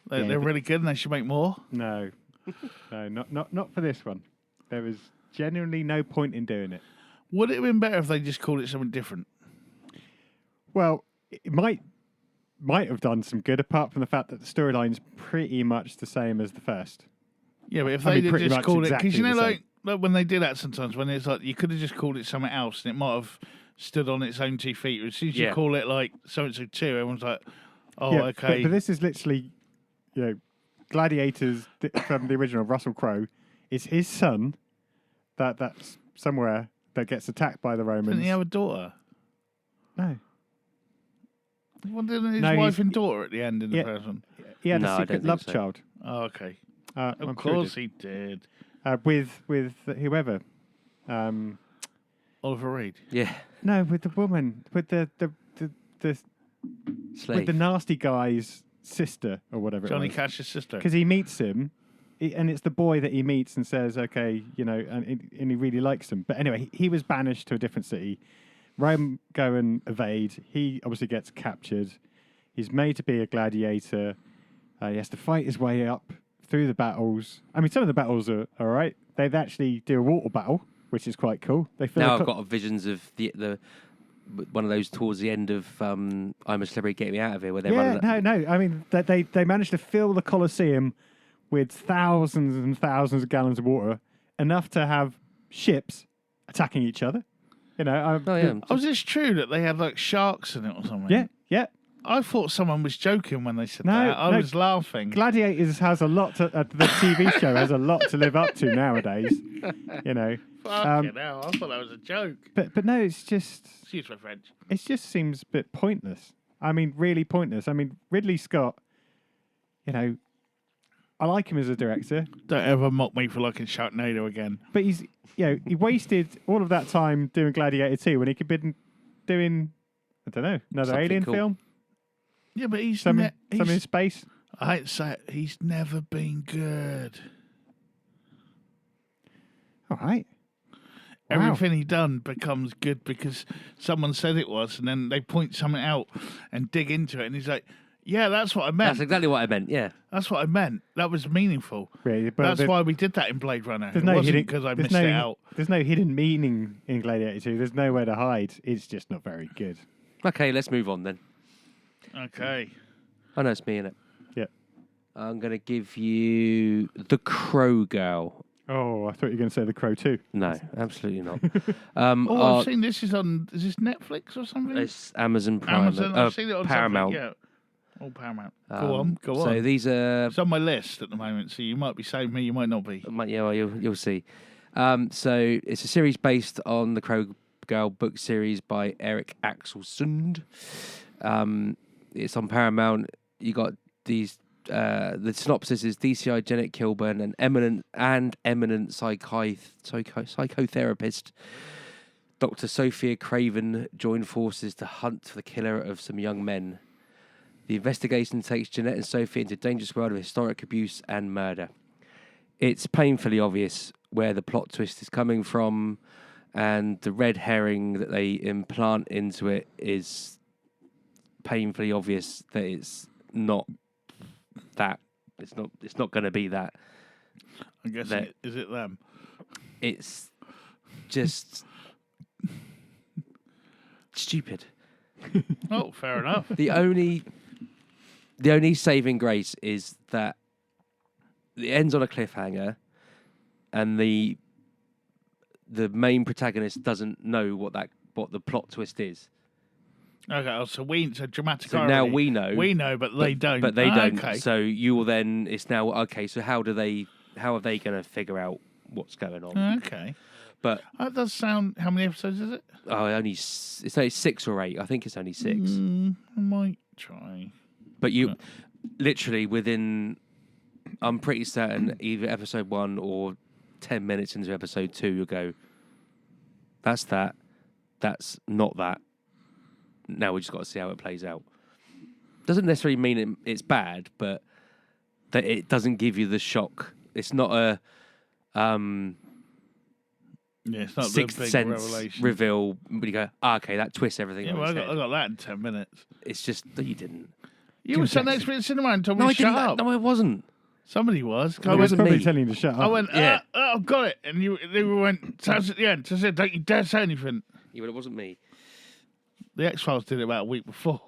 They're really good and they should make more. No, no, not for this one. There was genuinely no point in doing it. Would it have been better if they just called it something different? Well, it might have done some good, apart from the fact that the storyline's pretty much the same as the first. Yeah, but if I they mean, did pretty just much called it, exactly because you know, the same. like when they do that sometimes, when it's like you could have just called it something else, and it might have stood on its own 2 feet. As soon as you call it like so-and-so 2, everyone's like, oh, Yeah, okay. But this is literally, Gladiators from the original, Russell Crowe. It's his son that's somewhere that gets attacked by the Romans. Didn't he have a daughter? No. Well, didn't his No, wife he's- and daughter at the end in the Yeah. first one? He had No, a I don't secret think love so. child. Oh, okay. I'm Of sure course he he did. did. With whoever. Oliver Reed. Yeah. No, with the woman, with the Slave. with the nasty guy's sister or whatever Johnny it was. Cash's sister. Because he meets him, and it's the boy that he meets and says, okay, and he really likes him. But anyway, he was banished to a different city. Rome go and evade. He obviously gets captured. He's made to be a gladiator. He has to fight his way up through the battles. I mean, some of the battles are all right. They actually do a water battle, which is quite cool. They fill Now a I've got visions of the one of those towards the end of I'm a Celebrity, Get Me Out of Here, where they're running. No. I mean, they managed to fill the Colosseum with thousands and thousands of gallons of water, enough to have ships attacking each other. yeah. Oh, is this true that they had like sharks in it or something? Yeah. I thought someone was joking when they said No, that. I no. was laughing. Gladiators has a lot to the TV show has a lot to live up to nowadays. Fucking hell, I thought that was a joke. But no, it's just Excuse my French. it just seems a bit pointless. I mean, really pointless. I mean, Ridley Scott. I like him as a director, Don't ever mock me for liking Sharknado again. but he's he wasted all of that time doing Gladiator 2 when he could have been doing another Something alien cool. film, Yeah, but he's some in space. I hate to say it, he's never been good. All right. Wow. Everything he done becomes good because someone said it was, and then they point something out and dig into it, and he's like, "Yeah, that's what I meant. That's exactly what I meant. Yeah. That's what I meant. That was meaningful. Really, but That's there- why we did that in Blade Runner. It There's no wasn't hidden because I there's missed no, it out. There's no hidden meaning in Gladiator 2. There's nowhere to hide. It's just not very good. Okay, let's move on then. Okay. I know it's me, innit? Yeah. I'm gonna give you The Crow Girl. Oh, I thought you were going to say The Crow 2. No, absolutely not. Oh, I've seen this is on. Is this Netflix or something? It's Amazon Prime. Amazon. I've seen it on Paramount. something. Yeah. Oh, Paramount. Go on. So these are. It's on my list at the moment, so you might be saving me, you might not be. Yeah, well, you'll see. So it's a series based on the Crow Girl book series by Eric Axelsund. It's on Paramount. You got these. The synopsis is DCI Janet Kilburn, an eminent psychotherapist, Dr. Sophia Craven, join forces to hunt for the killer of some young men. The investigation takes Jeanette and Sophie into a dangerous world of historic abuse and murder. It's painfully obvious where the plot twist is coming from, and the red herring that they implant into it is painfully obvious that it's not that. It's not going to be that. I guess is it them? It's just stupid. Oh, fair enough. The only saving grace is that it ends on a cliffhanger, and the main protagonist doesn't know what the plot twist is. Okay, so dramatic. So irony. now we know. We know, but they don't. But they don't. Okay. So you will then. It's now okay. So how are they going to figure out what's going on? Okay. But That does sound. How many episodes is it? it's only 6 or 8. I think it's only 6. I might try. But you literally within. I'm pretty certain either episode 1 or 10 minutes into episode 2, you'll go. That's that. That's not that. Now we just got to see how it plays out. Doesn't necessarily mean it's bad, but that it doesn't give you the shock. It's not a It's not Sixth the big Sense revelation. reveal. But you go, okay, that twists everything. Yeah, on well, I its got, head. I got that in 10 minutes. It's just that you didn't. You were sat next to me at cinema and told me No, to I shut didn't. up. No, I wasn't. Somebody was. It I was wasn't probably me. telling you to shut up. I went, Yeah. I've got it. And they went, sounds at the end. So I said, don't you dare say anything. Yeah, but it wasn't me. The X-Files did it about a week before.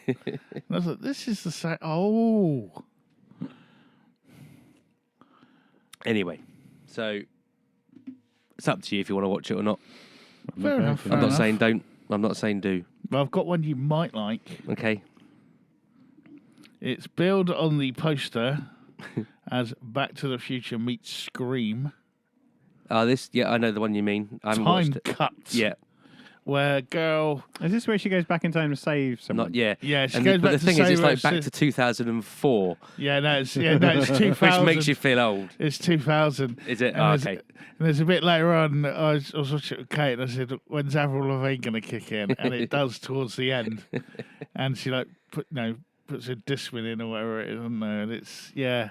And I was like, this is the same. Oh. Anyway, so it's up to you if you want to watch it or not. Fair enough. I'm not saying don't. I'm not saying do. But I've got one you might like. Okay. It's billed on the poster as Back to the Future meets Scream. I know the one you mean. I haven't Time watched it. cuts. Yeah, Where girl, Is this where she goes back in time to save someone? not yeah. yeah, she And goes but back the to thing is, save it's her like back to 2004, it's 2000. which makes you feel old. It's 2000. Is it? And Oh, there's- okay. And there's a bit later on, I was watching it with Kate, and I said, when's Avril Lavigne going to kick in? And it does towards the end. And she puts a Discman in or whatever it is on there. And it's, yeah.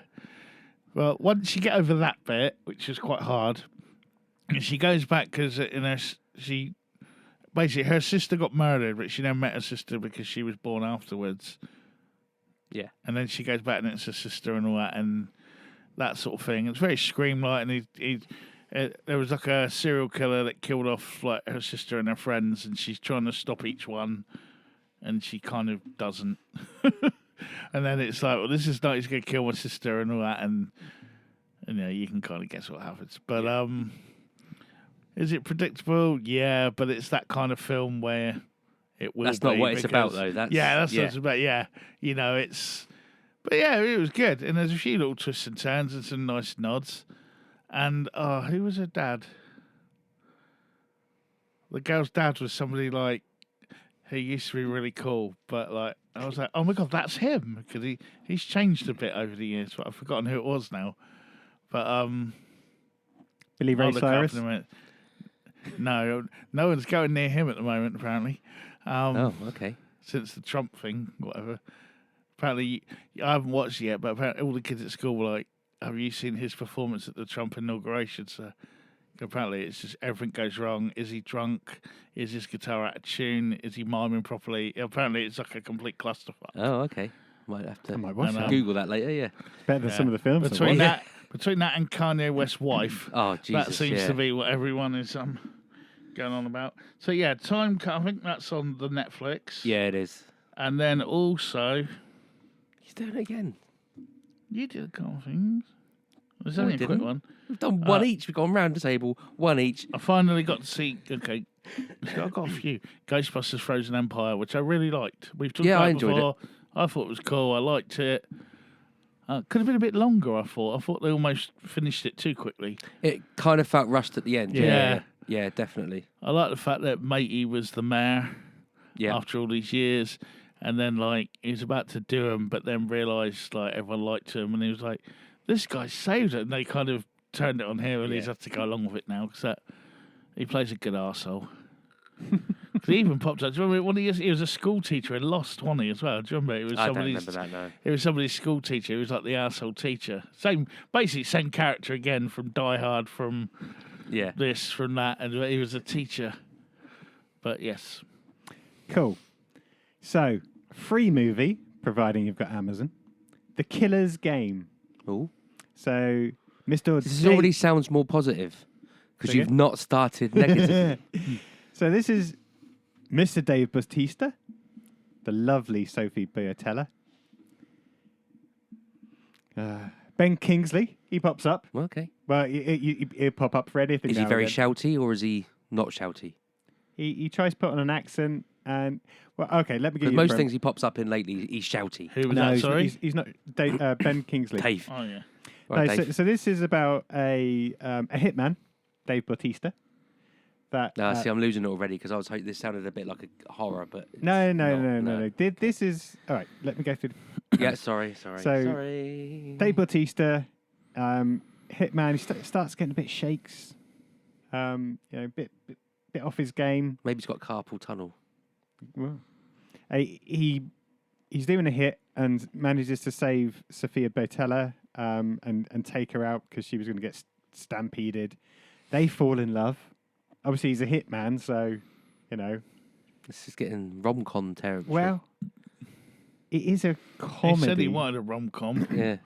Well, once you get over that bit, which is quite hard, and she goes back because basically her sister got murdered, but she never met her sister because she was born afterwards. Yeah. And then she goes back and it's her sister and all that and that sort of thing. It's very Scream-like, and there was like a serial killer that killed off like her sister and her friends, and she's trying to stop each one, and she kind of doesn't. And then it's like, well, this is not, he's going to kill my sister and all that, and you can kind of guess what happens. But is it predictable? Yeah, but it's that kind of film where it will. That's not what it's about, though. That's what it's about. Yeah, but yeah, it was good, and there's a few little twists and turns and some nice nods. And who was her dad? The girl's dad was somebody like who used to be really cool, but like I was like, oh my god, that's him, because he's changed a bit over the years. But I've forgotten who it was now. But Billy Ray I'll look it up Cyrus. in a minute. No one's going near him at the moment. Apparently, Oh, okay. since the Trump thing, whatever. Apparently, I haven't watched it yet, but apparently all the kids at school were like, have you seen his performance at the Trump inauguration? So apparently it's just everything goes wrong. Is he drunk? Is his guitar out of tune? Is he miming properly? Apparently it's like a complete clusterfuck. Oh, okay. Might have to I might watch I know. that. Google that later. Yeah. Better than some of the films. I've Between watched. that and Kanye West's wife, Oh, Jesus. that seems yeah. to be what everyone is going on about. So yeah, Time Cut, I think that's on the Netflix. Yeah, it is. And then also, He's doing it again. you did a couple of things. There's No, only I a quick didn't. one. We've done one each. We've gone round the table. One each. I finally got to see. Okay, I got a few Ghostbusters: Frozen Empire, which I really liked. We've talked Yeah, about I it enjoyed before. I thought it was cool. I liked it. Could have been a bit longer. I thought they almost finished it too quickly. It kind of felt rushed at the end. Yeah. Yeah, definitely. I like the fact that Matey was the mayor Yeah. after all these years, and then like he was about to do them, but then realised like everyone liked him, and he was like, "This guy saved it," and they kind of turned it on him, and he's Yeah. had to go along with it now because he plays a good arsehole. He even popped up. Do you remember when he was a school teacher in Lost, wasn't he, as well? Do you remember? It was I don't somebody's. remember that, no. It was somebody's school teacher. He was like the arsehole teacher. Basically same character again from Die Hard, from Yeah. this, from that, and he was a teacher. But yes, Cool. So, free movie, providing you've got Amazon. The Killer's Game. Oh. So, Mr. This already sounds more positive because Say you've again? not started negative. So this is Mr. Dave Bautista, the lovely Sophie Boyatella, Ben Kingsley. He pops up. Okay. Well, he'll pop up for anything. Is he now very and then. shouty or is he not shouty? He tries to put on an accent, and well, okay, let me give Because you most the things he pops up in lately, he's shouty. who was No, that? Sorry. he's not. Ben Kingsley. Dave. Oh yeah. Right, No, Dave. so this is about a hitman, Dave Bautista. That No, see, I'm losing it already because I was hoping this sounded a bit like a horror, but it's no. not, This is all right. Let me go through. Yeah, sorry. So, sorry. Dave Bautista, hitman. He starts getting a bit shakes. Bit off his game. Maybe he's got carpal tunnel. Well, he's doing a hit and manages to save Sophia Boyatella and take her out because she was going to get stampeded. They fall in love. Obviously, he's a hitman, so This is getting rom-com territory. Well, it is a He comedy. said he wanted a rom-com. yeah.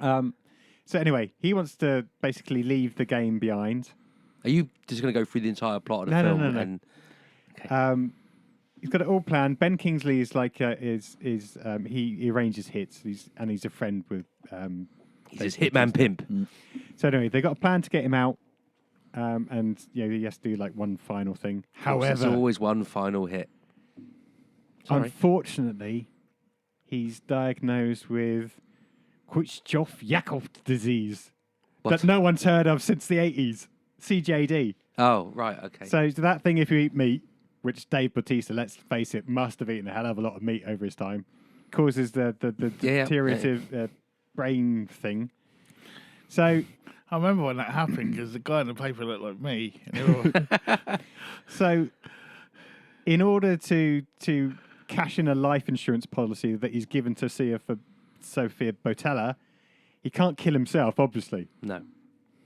So anyway, he wants to basically leave the game behind. Are you just going to go through the entire plot of the No, no, film? no, no. And okay. He's got it all planned. Ben Kingsley is like he arranges hits. He's a friend with. He's his hitman pimp. So anyway, they got a plan to get him out, and he has to do like one final thing. However, there's always one final hit. Sorry. Unfortunately, he's diagnosed with Creutzfeldt-Jakob disease that no one's heard of since the 80s. CJD. Oh, right, okay. So that thing, if you eat meat, which Dave Bautista, let's face it, must have eaten a hell of a lot of meat over his time, causes the deteriorative brain thing. So I remember when that happened because the guy in the paper looked like me. So in order to cash in a life insurance policy that he's given to Sophia Botella, he can't kill himself, obviously. No.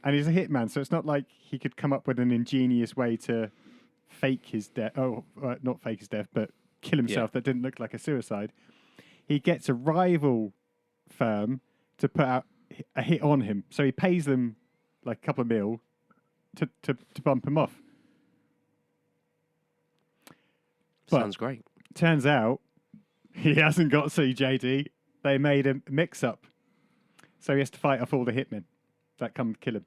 And he's a hitman, so it's not like he could come up with an ingenious way to fake his death. Oh, not fake his death, but kill himself that didn't look like a suicide. He gets a rival firm to put out a hit on him. So he pays them like a couple of mil to bump him off. Sounds great. Turns out he hasn't got CJD. They made a mix-up. So he has to fight off all the hitmen that come kill him.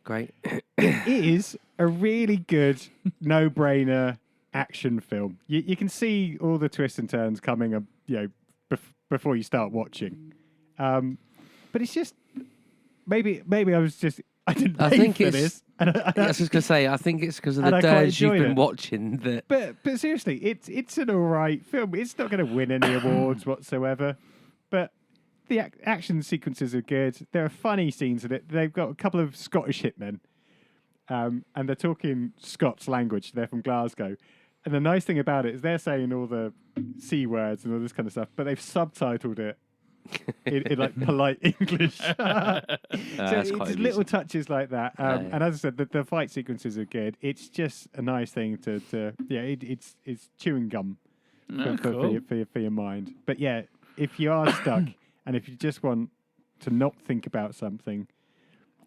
Great. It is a really good, no-brainer action film. You can see all the twists and turns coming, before you start watching. But it's just maybe I didn't pay for this. I was just going to say, I think it's because of the And I quite dirge you've enjoyed been it. watching that. But seriously, it's an all right film. It's not going to win any awards whatsoever. But the action sequences are good. There are funny scenes in it. They've got a couple of Scottish hitmen, and they're talking Scots language. They're from Glasgow. And the nice thing about it is they're saying all the C words and all this kind of stuff, but they've subtitled it in like polite English. So That's it's quite little amusing. touches like that. And as I said, the fight sequences are good. It's just a nice thing it's chewing gum for your mind. But yeah, if you are stuck and if you just want to not think about something,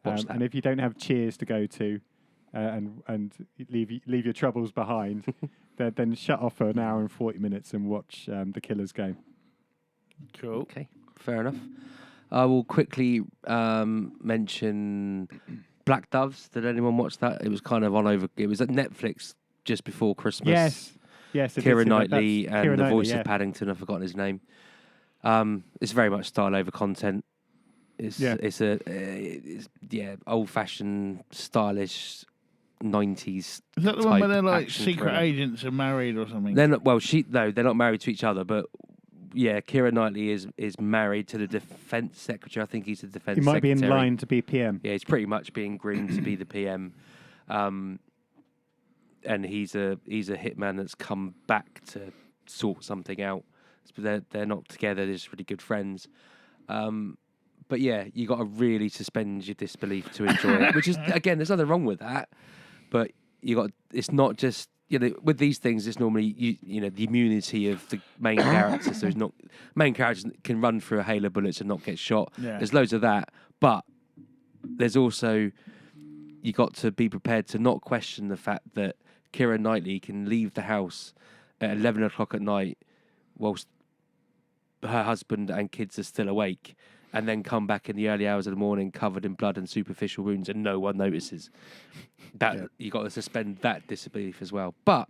and if you don't have Cheers to go to, and leave your troubles behind, then shut off for an hour and 40 minutes and watch The Killer's Game. Cool. Okay, fair enough. I will quickly mention Black Doves. Did anyone watch that? It was kind of it was at Netflix just before Christmas. Yes. I did Keira see that. Knightley That's and Keira the Knightley, voice of Paddington. I've forgotten his name. It's very much style over content. It's old fashioned, stylish 90s. Is that the one where they're like action secret thriller. agents are married or something? They're not. Well, they're not married to each other, but yeah, Keira Knightley is married to the defense secretary. I think he's the defense. He might secretary. be in line to be PM. Yeah, he's pretty much being groomed to be the PM, and he's a hitman that's come back to sort something out. They're not together. They're just really good friends. But yeah, you got to really suspend your disbelief to enjoy it. Which is, again, there's nothing wrong with that. But it's not just, with these things, it's normally the immunity of the main characters. There's not main characters can run through a hail of bullets and not get shot. Yeah. There's loads of that, but there's also you got to be prepared to not question the fact that Keira Knightley can leave the house at 11 o'clock at night whilst her husband and kids are still awake, and then come back in the early hours of the morning covered in blood and superficial wounds, and no one notices. You got to suspend that disbelief as well. But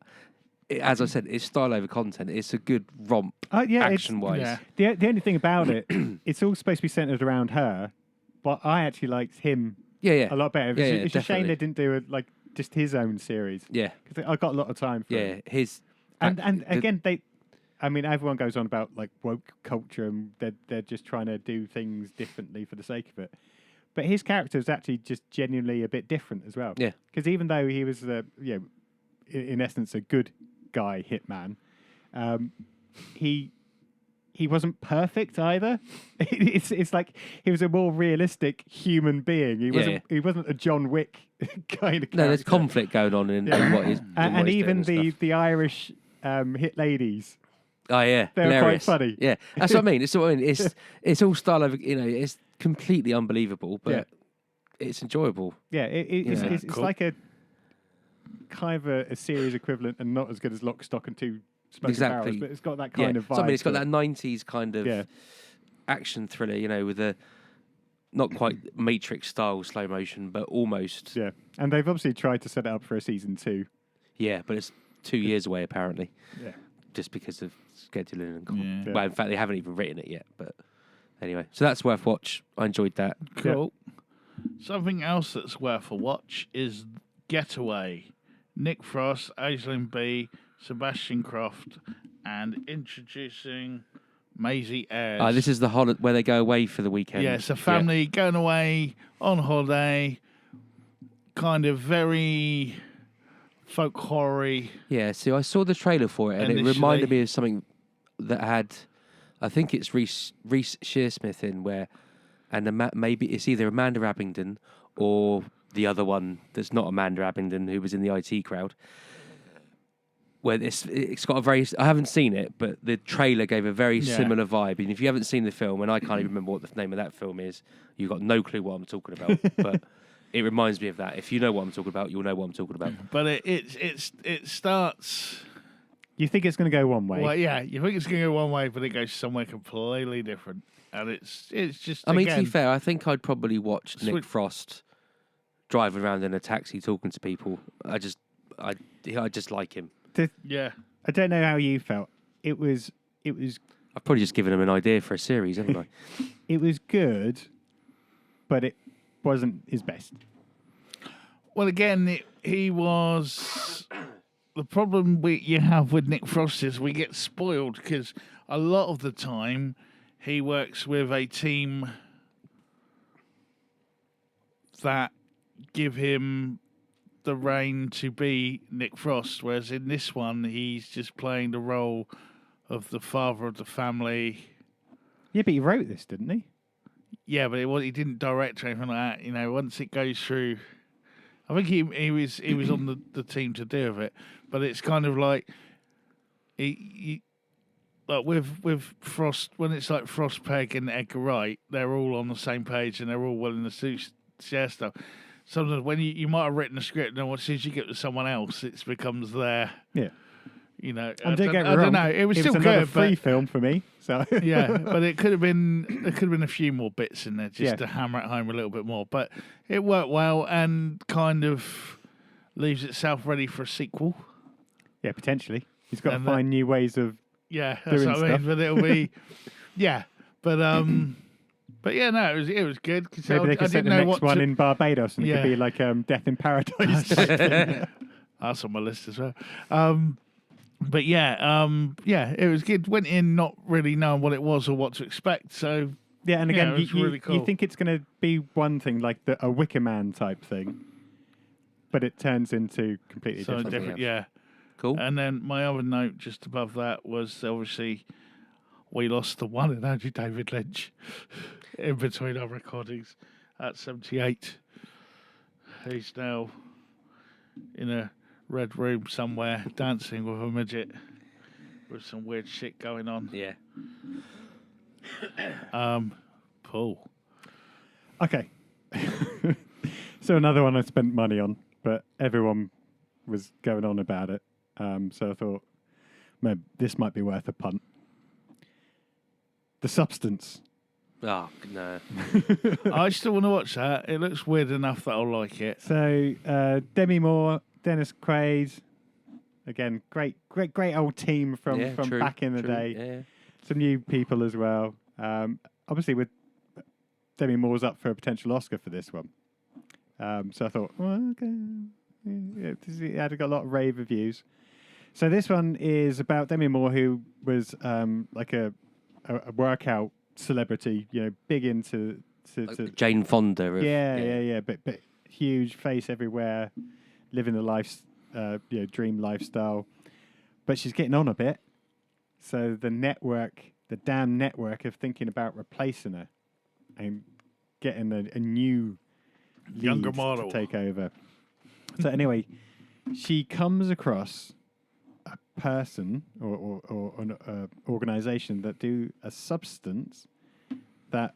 as I said, it's style over content. It's a good romp, action-wise. Yeah. The only thing about it, it's all supposed to be centered around her, but I actually liked him a lot better. It's a shame they didn't do just his own series. Yeah, because I got a lot of time for it. Again, everyone goes on about like woke culture and they're just trying to do things differently for the sake of it. But his character is actually just genuinely a bit different as well. Yeah. Because even though he was in essence a good guy hitman, he wasn't perfect either. It's like he was a more realistic human being. He wasn't a John Wick kind of character. No, there's conflict going on in what is and even the Irish hit ladies Oh yeah, They're quite hilarious. funny. Yeah, that's what I mean. It's all style over. It's completely unbelievable, but it's enjoyable. Yeah, it's Cool. like a kind of a series equivalent, and not as good as Lock, Stock, and Two Smoking Exactly. Barrels, but it's got that kind of vibe. So, I mean, it's got to that it. 90s kind of action thriller, with a not quite Matrix style slow motion, but almost. Yeah, and they've obviously tried to set it up for a season 2. Yeah, but it's 2 years away apparently, Yeah, just because of scheduling and. Yeah. Well, in fact, they haven't even written it yet. But anyway, so that's worth watch. I enjoyed that. Cool. Something else that's worth a watch is Getaway. Nick Frost, Aislinn B, Sebastian Croft, and introducing Maisie Ayres. This is the where they go away for the weekend. Yeah, it's a family going away on holiday, kind of very folk horror-y. Yeah, so I saw the trailer for it, and it reminded me of something that had, I think it's Reese Shearsmith in and maybe it's either Amanda Abingdon or the other one that's not Amanda Abingdon, who was in the IT Crowd. Where it's got a very, I haven't seen it, but the trailer gave a very similar vibe. And if you haven't seen the film, and I can't even remember what the name of that film is, you've got no clue what I'm talking about. But it reminds me of that. If you know what I'm talking about, you'll know what I'm talking about. But it starts. you think it's going to go one way? Well, yeah, you think it's going to go one way, but it goes somewhere completely different, and it's just. I mean, again, to be fair, I think I'd probably watch Nick Sweet. Frost driving around in a taxi talking to people. I just like him. yeah. I don't know how you felt. It was I've probably just given him an idea for a series, haven't I? it was good, but it wasn't his best. Well, again, he was. The problem you have with Nick Frost is we get spoiled because a lot of the time he works with a team that give him the reign to be Nick Frost, whereas in this one he's just playing the role of the father of the family. Yeah, but he wrote this, didn't he? Yeah, but he didn't direct or anything like that. Once it goes through, I think he was on the team to deal with it. But it's kind of like like with Frost, when it's like Frost, Pegg, and Edgar Wright, they're all on the same page and they're all willing to share stuff. Sometimes when you might have written a script, and as soon as you get to someone else, it becomes their. Yeah. And I I don't don't know. It was still another good, free but film for me. So yeah, but there could have been a few more bits in there just to hammer it home a little bit more. But it worked well and kind of leaves itself ready for a sequel. yeah, potentially he's got to And find new ways of. Yeah, that's Doing what I mean. stuff. But it'll be, yeah, but yeah, no, it was good because Maybe they I could set didn't the know next what one to, in Barbados, and it Yeah. could be like Death in Paradise. type thing. That's on my list as well. But yeah, it was good. Went in not really knowing what it was or what to expect. So Yeah, and again, it was you really cool. think it's going to be one thing, like a Wicker Man type thing, but it turns into completely something different. different, yeah. Cool. And then my other note just above that was obviously we lost the one and only David Lynch in between our recordings at 78. He's now in a red room somewhere dancing with a midget with some weird shit going on. Yeah. Paul. Okay. So another one I spent money on, but everyone was going on about it. So I thought, maybe this might be worth a punt. The Substance. Oh no. I still want to watch that. It looks weird enough that I'll like it. So Demi Moore, Dennis Quaid, again, great old team from true, back in the true, day. Yeah. Some new people as well. Obviously, with Demi Moore's up for a potential Oscar for this one. So I thought, well, okay. Yeah, it had got a lot of rave reviews. So this one is about Demi Moore, who was like a workout celebrity, big into Like Jane Fonda. but huge face everywhere, living the life, dream lifestyle. But she's getting on a bit, so the damn network, are thinking about replacing her and getting a new Younger lead model to take over. So anyway, she comes across a person or an organisation that do a substance that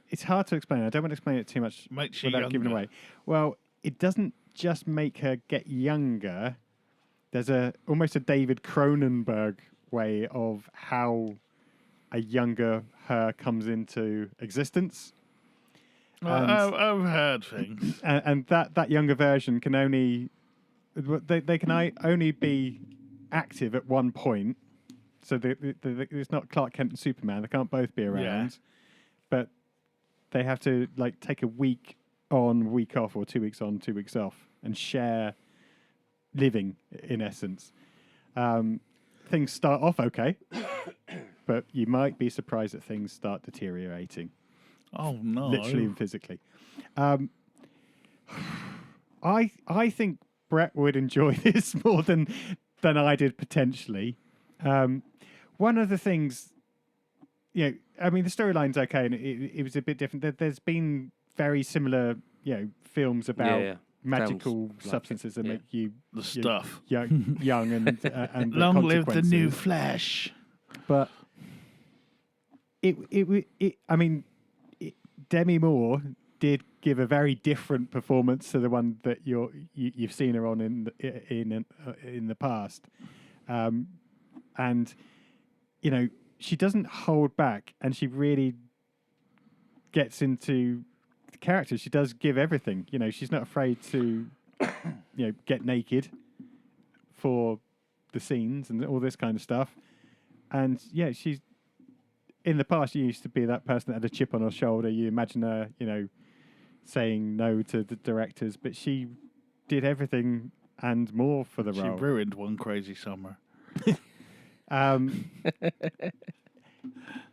it's hard to explain. I don't want to explain it too much Makes you without giving younger. away. Well, it doesn't just make her get younger. There's almost a David Cronenberg way of how a younger her comes into existence. I've heard things. And that younger version can only only be active at one point. So it's not Clark Kent and Superman. They can't both be around. But they have to like take a week on, week off, or 2 weeks on, 2 weeks off, and share living in essence. Things start off okay, but you might be surprised that things start deteriorating. Oh no! Literally and physically. I think Brett would enjoy this more than I did potentially. One of the things, I mean, the storyline's okay, and it was a bit different. There's been very similar, films about magical Sounds like substances that make you The stuff. young and the Long live the new consequences. Flash. But I mean, Demi Moore did give a very different performance to the one that you've seen her on in the past, and she doesn't hold back, and she really gets into the character. She does give everything. She's not afraid to get naked for the scenes and all this kind of stuff. And she's in the past. She used to be that person that had a chip on her shoulder. You imagine her, saying no to the directors, but she did everything and more for the She role. ruined One Crazy Summer.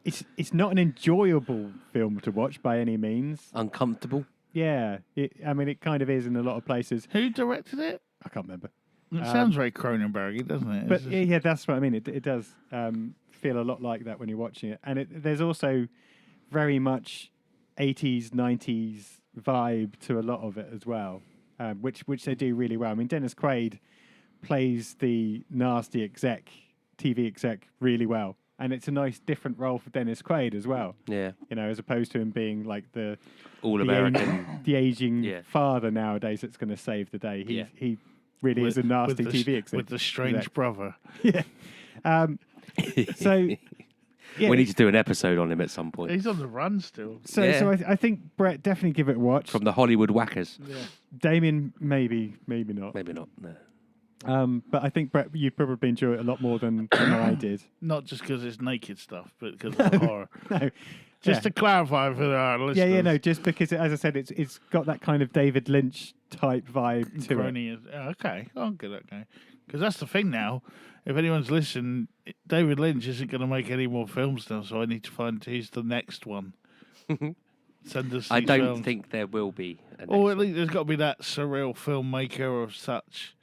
It's not an enjoyable film to watch by any means. Uncomfortable. Yeah, it kind of is in a lot of places. Who directed it? I can't remember. It sounds very Cronenberg-y, doesn't it? But yeah, that's what I mean. It does feel a lot like that when you're watching it. And there's also very much 80s, 90s vibe to a lot of it as well, which they do really well. I mean, Dennis Quaid plays the nasty TV exec really well. And it's a nice different role for Dennis Quaid as well. Yeah. As opposed to him being like the All-American. the aging father nowadays that's going to save the day. He really is a nasty TV exec. With the strange brother. Yeah. So yeah, We need to do an episode on him at some point. He's on the run still. So I think Brett definitely give it a watch. From the Hollywood Whackers. Yeah. Damien maybe not. Maybe not. No. But I think Brett, you'd probably enjoy it a lot more than I did. Not just because it's naked stuff, but because of the horror. No. Just to clarify for our listeners. No, just because, as I said, it's got that kind of David Lynch type vibe to it. Crony is, okay, I'll get it. Okay, because that's the thing now. If anyone's listening, David Lynch isn't going to make any more films now, so I need to find who's the next one. Send us. I these don't films. think there will be. Or at least there's got to be that surreal filmmaker of such,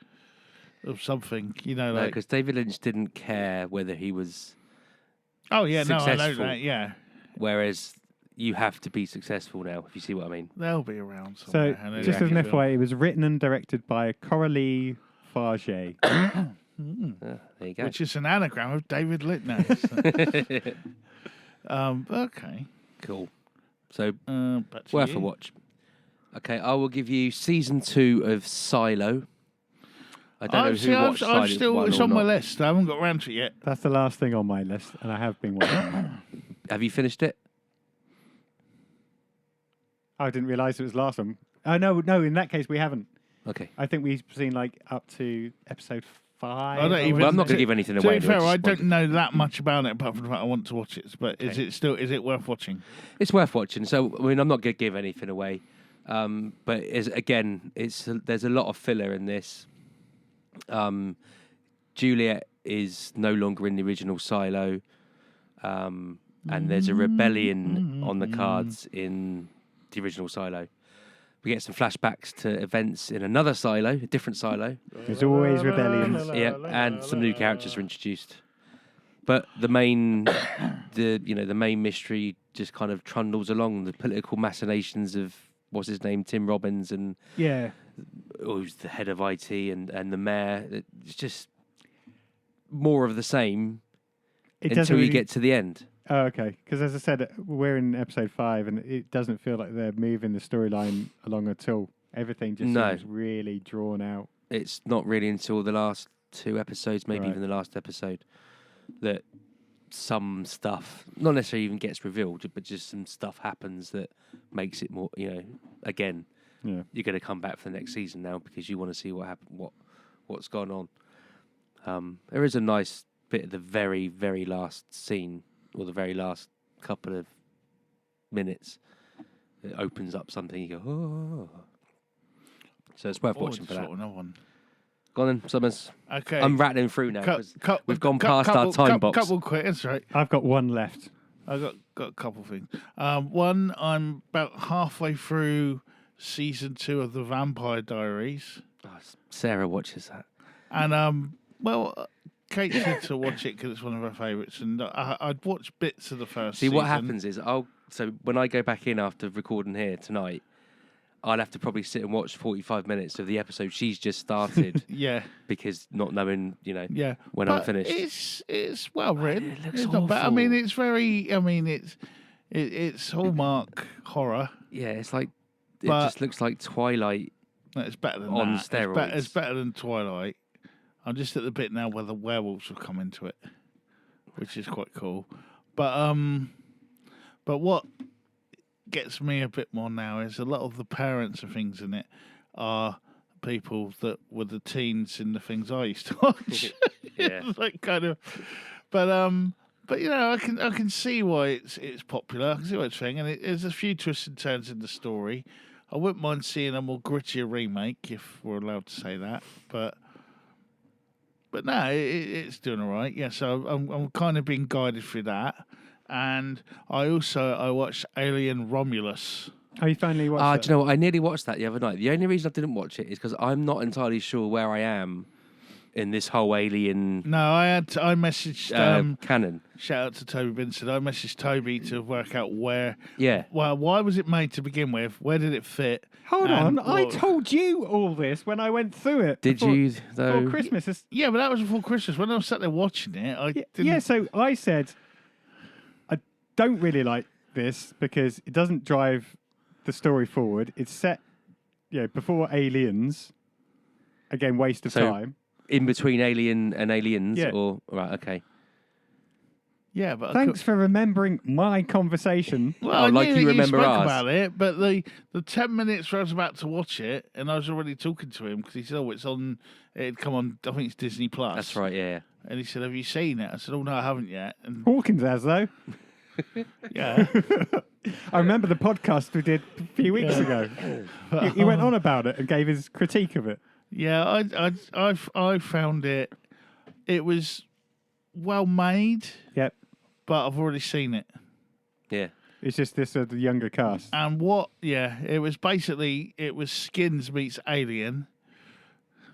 of something, No, like. because David Lynch didn't care whether he was Oh yeah, no, I know successful. that. Yeah, Whereas you have to be successful now, if you see what I mean. they'll be around So, somewhere. and they'll just as make an a film. FYI, it was written and directed by Coralie Farge. There you go. Which is an anagram of David Lynch. Okay. Cool. So, Back to worth you. a watch. Okay, I will give you season 2 of Silo. I don't know who watched Silo I've still, 1 it's or on my not. list. I haven't got around to it yet. That's the last thing on my list, and I have been watching that. Have you finished it? I didn't realise it was the last one. Oh, no, in that case, we haven't. Okay. I think we've seen like up to episode 5. I don't even- Well, I'm not going to give anything To away. be but fair, just I don't wanted- know that much about it apart from the fact I want to watch it. But is it worth watching? It's worth watching. So, I mean, I'm not going to give anything away. But there's a lot of filler in this. Juliet is no longer in the original Silo. And there's a rebellion on the cards in the original Silo. We get some flashbacks to events in another Silo, a different Silo. There's always rebellions. Yeah, and some new characters are introduced. But the main mystery just kind of trundles along, the political machinations of what's his name, Tim Robbins, and Yeah. who's the head of IT and the mayor. It's just more of the same It until doesn't you really... get to the end. Oh, okay. Because as I said, we're in episode 5, and it doesn't feel like they're moving the storyline along at all. Everything just seems really drawn out. It's not really until the last 2 episodes, maybe Right. even the last episode, that some stuff, not necessarily even gets revealed, but just some stuff happens that makes it more, again, Yeah. you're going to come back for the next season now because you want to see what happened, what's gone on. There is a nice bit at the very, very last scene, or the very last couple of minutes. It opens up something, you go, oh. So it's worth watching for that. Another one. Go on then, Summers. Okay. I'm rattling through now because we've gone past our time box. Couple quick, that's right. I've got one left. I've got a couple things. One, I'm about halfway through season 2 of the Vampire Diaries. Oh, Sarah watches that. And, Kate said to watch it because it's one of her favourites. And I'd watched bits of the first season. See, what happens is, so when I go back in after recording here tonight, I'll have to probably sit and watch 45 minutes of the episode she's just started. Yeah. Because not knowing, Yeah. when But I'm finished. It's well written. It looks It's not bad. I awful. mean, it's very. I mean, it's Hallmark horror. Yeah, it's like, it But- just looks like Twilight. No, it's better than On that. steroids. It's better than Twilight. I'm just at the bit now where the werewolves will come into it, which is quite cool. But what gets me a bit more now is a lot of the parents and things in it are people that were the teens in the things I used to watch. Yeah. It's like kind of, but I can see why it's popular. I can see why it's thing, and there's a few twists and turns in the story. I wouldn't mind seeing a more grittier remake if we're allowed to say that, but no, it's doing all right. Yeah, so I'm kind of being guided through that. And I watched Alien Romulus. Oh, you finally watched Do you know what? I nearly watched that the other night. The only reason I didn't watch it is because I'm not entirely sure where I am in this whole Alien No, I messaged canon. shout out to Toby Vincent. I messaged Toby to work out where. Yeah. Well, why was it made to begin with? Where did it fit? Hold And on, I what- told you all this when I went through it. Did before, you, before though? Christmas? It's- Yeah, but that was before Christmas. When I was sat there watching it, I didn't. Yeah, so I said, I don't really like this because it doesn't drive the story forward. It's set, before Aliens. Again, waste of So- time. In between Alien and Aliens? Yeah. Or right, okay. Yeah, but Thanks for remembering my conversation. Well, Oh, I like knew you that remember spoke ours. about it, but the 10 minutes where I was about to watch it, and I was already talking to him because he said, "Oh, it's on. It'd come on. I think it's Disney Plus." That's right, yeah. And he said, "Have you seen it?" I said, "Oh no, I haven't yet." And Hawkins has, though. yeah, I remember the podcast we did a few weeks ago. He went on about it and gave his critique of it. yeah, I found it. It was well made, Yep. but I've already seen it. Yeah. It's just this the younger cast. And it was basically Skins meets Alien.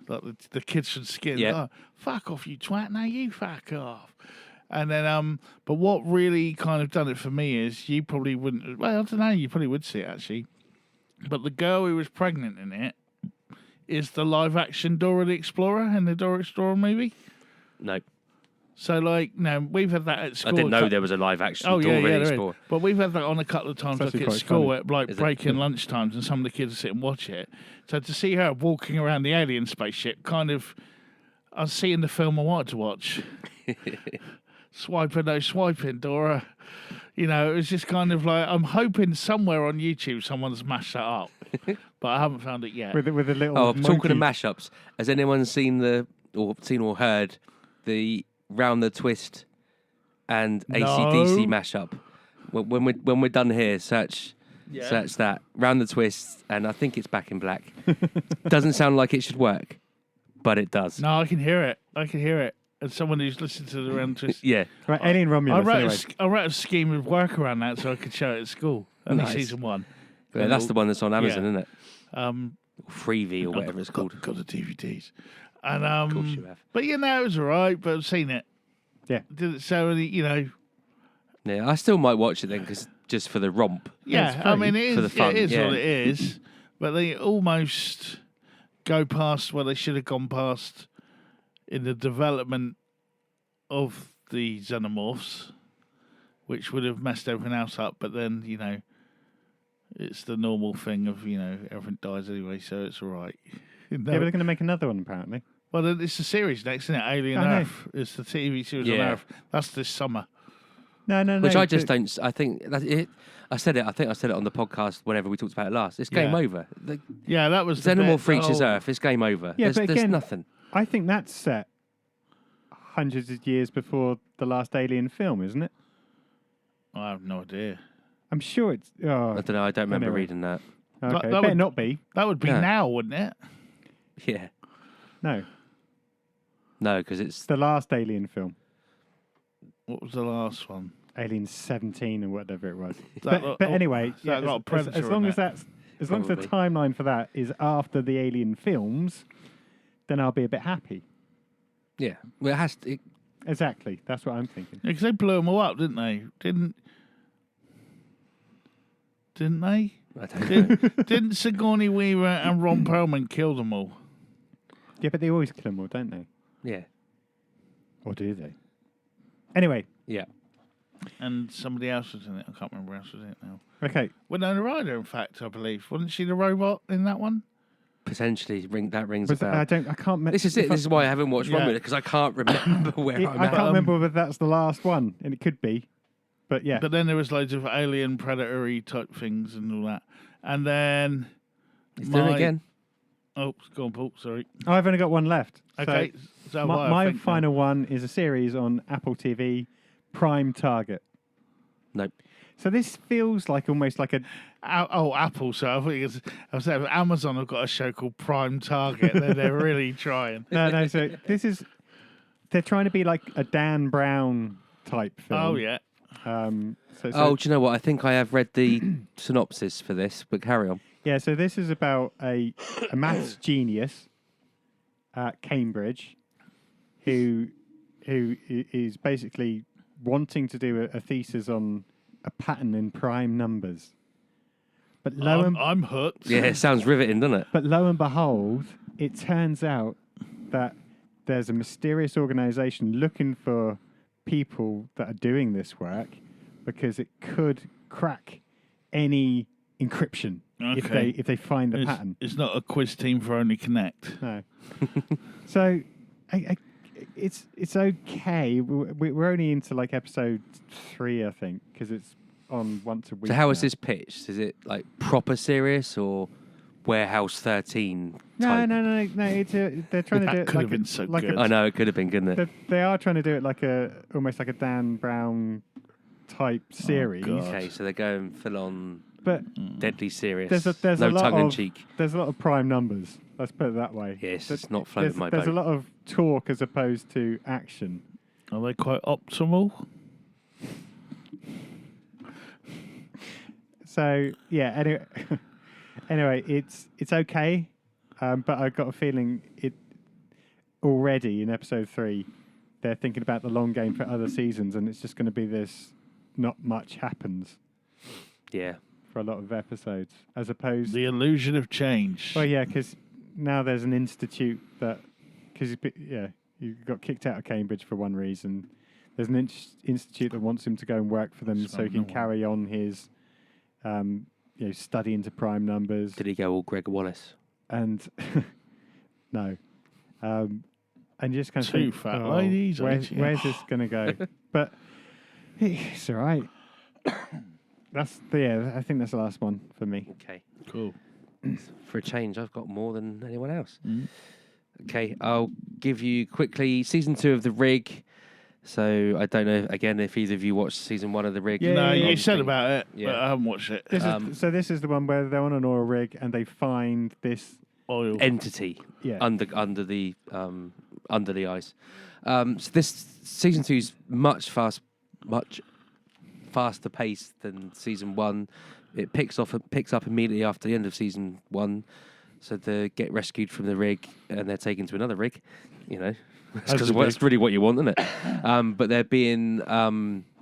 Like the kids from Skins. Yeah. Oh, fuck off, you twat! Now you fuck off. And then, but what really kind of done it for me is you probably wouldn't. Well, I don't know. You probably would see it actually. But the girl who was pregnant in it is the live-action Dora the Explorer in the Dora Explorer movie. No. So, we've had that at school. I didn't know there was a live action Oh, yeah, Dora the there is. Explorer. But we've had that on a couple of times, It's like actually at quite school, funny. at like Is it? break-in lunchtimes, and some of the kids sit and watch it. So to see her walking around the alien spaceship, kind of, I was seeing the film I wanted to watch. Swiping, no swiping, Dora. It was just kind of like, I'm hoping somewhere on YouTube someone's mashed that up. But I haven't found it yet. With a little Oh, talking of monkey. mashups, has anyone seen or heard the Round the Twist and AC/DC mashup? When we're done here, search that Round the Twist, and I think it's Back in Black. Doesn't sound like it should work, but it does. No, I can hear it. As someone who's listened to the Round Twist. Yeah. Right, Alien Romulus. anyway. I wrote a scheme of work around that so I could show it at school. Only Nice. season 1. Yeah, that's the one that's on Amazon, isn't it? Um, Or Freevee or whatever it's called. Got the DVDs. And Of course you have. But it was all right. But I've seen it. Yeah. Did it so? Yeah, I still might watch it then, just for the romp. Yeah. it's I free mean, it is. for the fun, It is yeah. what it is. But they almost go past where they should have gone past in the development of the xenomorphs, which would have messed everything else up. But then, it's the normal thing of, everything dies anyway, so it's all right. Yeah, but they're going to make another one, apparently. Well, then it's the series next, isn't it? Alien I know. Earth. It's the TV series on Yeah. Earth. That's this summer. No. Which I just don't. I think that it. I said it. I think I said it on the podcast whenever we talked about it last. It's game Yeah. over. The Yeah, that was the Xenomorph bit- reaches oh, Earth. It's game over. Yeah, there's, but there's again- nothing. I think that's set hundreds of years before the last Alien film, isn't it? I have no idea. I'm sure it's. Oh, I don't know. I don't remember Anyway. reading that. okay. that Better would- not be. That would be Yeah. now, wouldn't it? Yeah. No, No, because it's the last Alien film, What was the last one? Alien 17 or whatever it was. That But got- anyway, that yeah, got a as Predator long in as it. that's as long as the Probably. timeline for that is after the Alien films, then I'll be a bit happy. yeah. Well, it has. Exactly, that's what I'm thinking. Because they blew them all up, didn't they? Didn't they? I don't know. Didn't Sigourney Weaver and Ron Perlman kill them all? Yeah, but they always kill them all, don't they? Yeah. Or do they? Anyway, Yeah. And somebody else was in it. I can't remember who else was in it now. okay. Winona Ryder, in fact, I believe. Wasn't she the robot in that one? Potentially that rings Was a bell. I can't. This is it. This is why I haven't watched Yeah. One Minute because I can't remember where I'm I at. can't remember whether that's the last one, and it could be, but yeah. But then there was loads of alien predatory type things and all that. And then He's doing it again. Oh, go on, Paul. Sorry. I've only got one left. Okay. So My final one is a series on Apple TV, Prime Target. Nope. So this feels like almost like a Apple. So I think I was saying Amazon have got a show called Prime Target. They're really trying. no. So they're trying to be like a Dan Brown type film. Oh yeah. Oh, do you know what? I think I have read the synopsis for this, but carry on. yeah. So this is about a maths genius at Cambridge who is basically wanting to do a thesis on a pattern in prime numbers. But I'm hooked. Yeah, it sounds riveting, doesn't it? But lo and behold, it turns out that there's a mysterious organization looking for people that are doing this work because it could crack any encryption Okay. if they find the pattern. It's not a quiz team for Only Connect. No. So it's okay. We're only into like episode 3, I think, because it's on once a week. So how is now. this pitched? Is it like proper serious or Warehouse 13 No. type? They're trying to That do it could like have been so like good. I know it could have been, couldn't it? They are trying to do it like almost like a Dan Brown type series. God. Okay, so they're going full on But deadly serious. there's no a lot tongue in of cheek. there's a lot of prime numbers. Let's put it that way. Yes, it's not floating my There's boat. a lot of talk as opposed to action. Are they quite optimal? So yeah. Anyway, it's okay, but I've got a feeling it already in episode 3. They're thinking about the long game for other seasons, and it's just going to be this. Not much happens Yeah. for a lot of episodes, as opposed. The illusion of change. Well, yeah, because now there's an institute that because you got kicked out of Cambridge for one reason. There's an institute that wants him to go and work for them so he can carry on his study into prime numbers. Did he go all Greg Wallace? And no, and you just kind of Two think, fat ladies, Where's ain't you? this going to go? But it's all right. I think that's the last one for me. Okay. Cool. For a change, I've got more than anyone else. Mm. Okay, I'll give you quickly season 2 of The Rig. So I don't know again if either of you watched season 1 of The Rig. Yeah, No, yeah, you yeah. said about it, Yeah. but I haven't watched it. This is the one where they're on an oil rig and they find this. Oil. Entity Yeah. under the ice. So this season 2 is much faster paced than season 1. It picks up immediately after the end of season 1. So they get rescued from the rig and they're taken to another rig. You know, because that's really what you want, isn't it? But they're being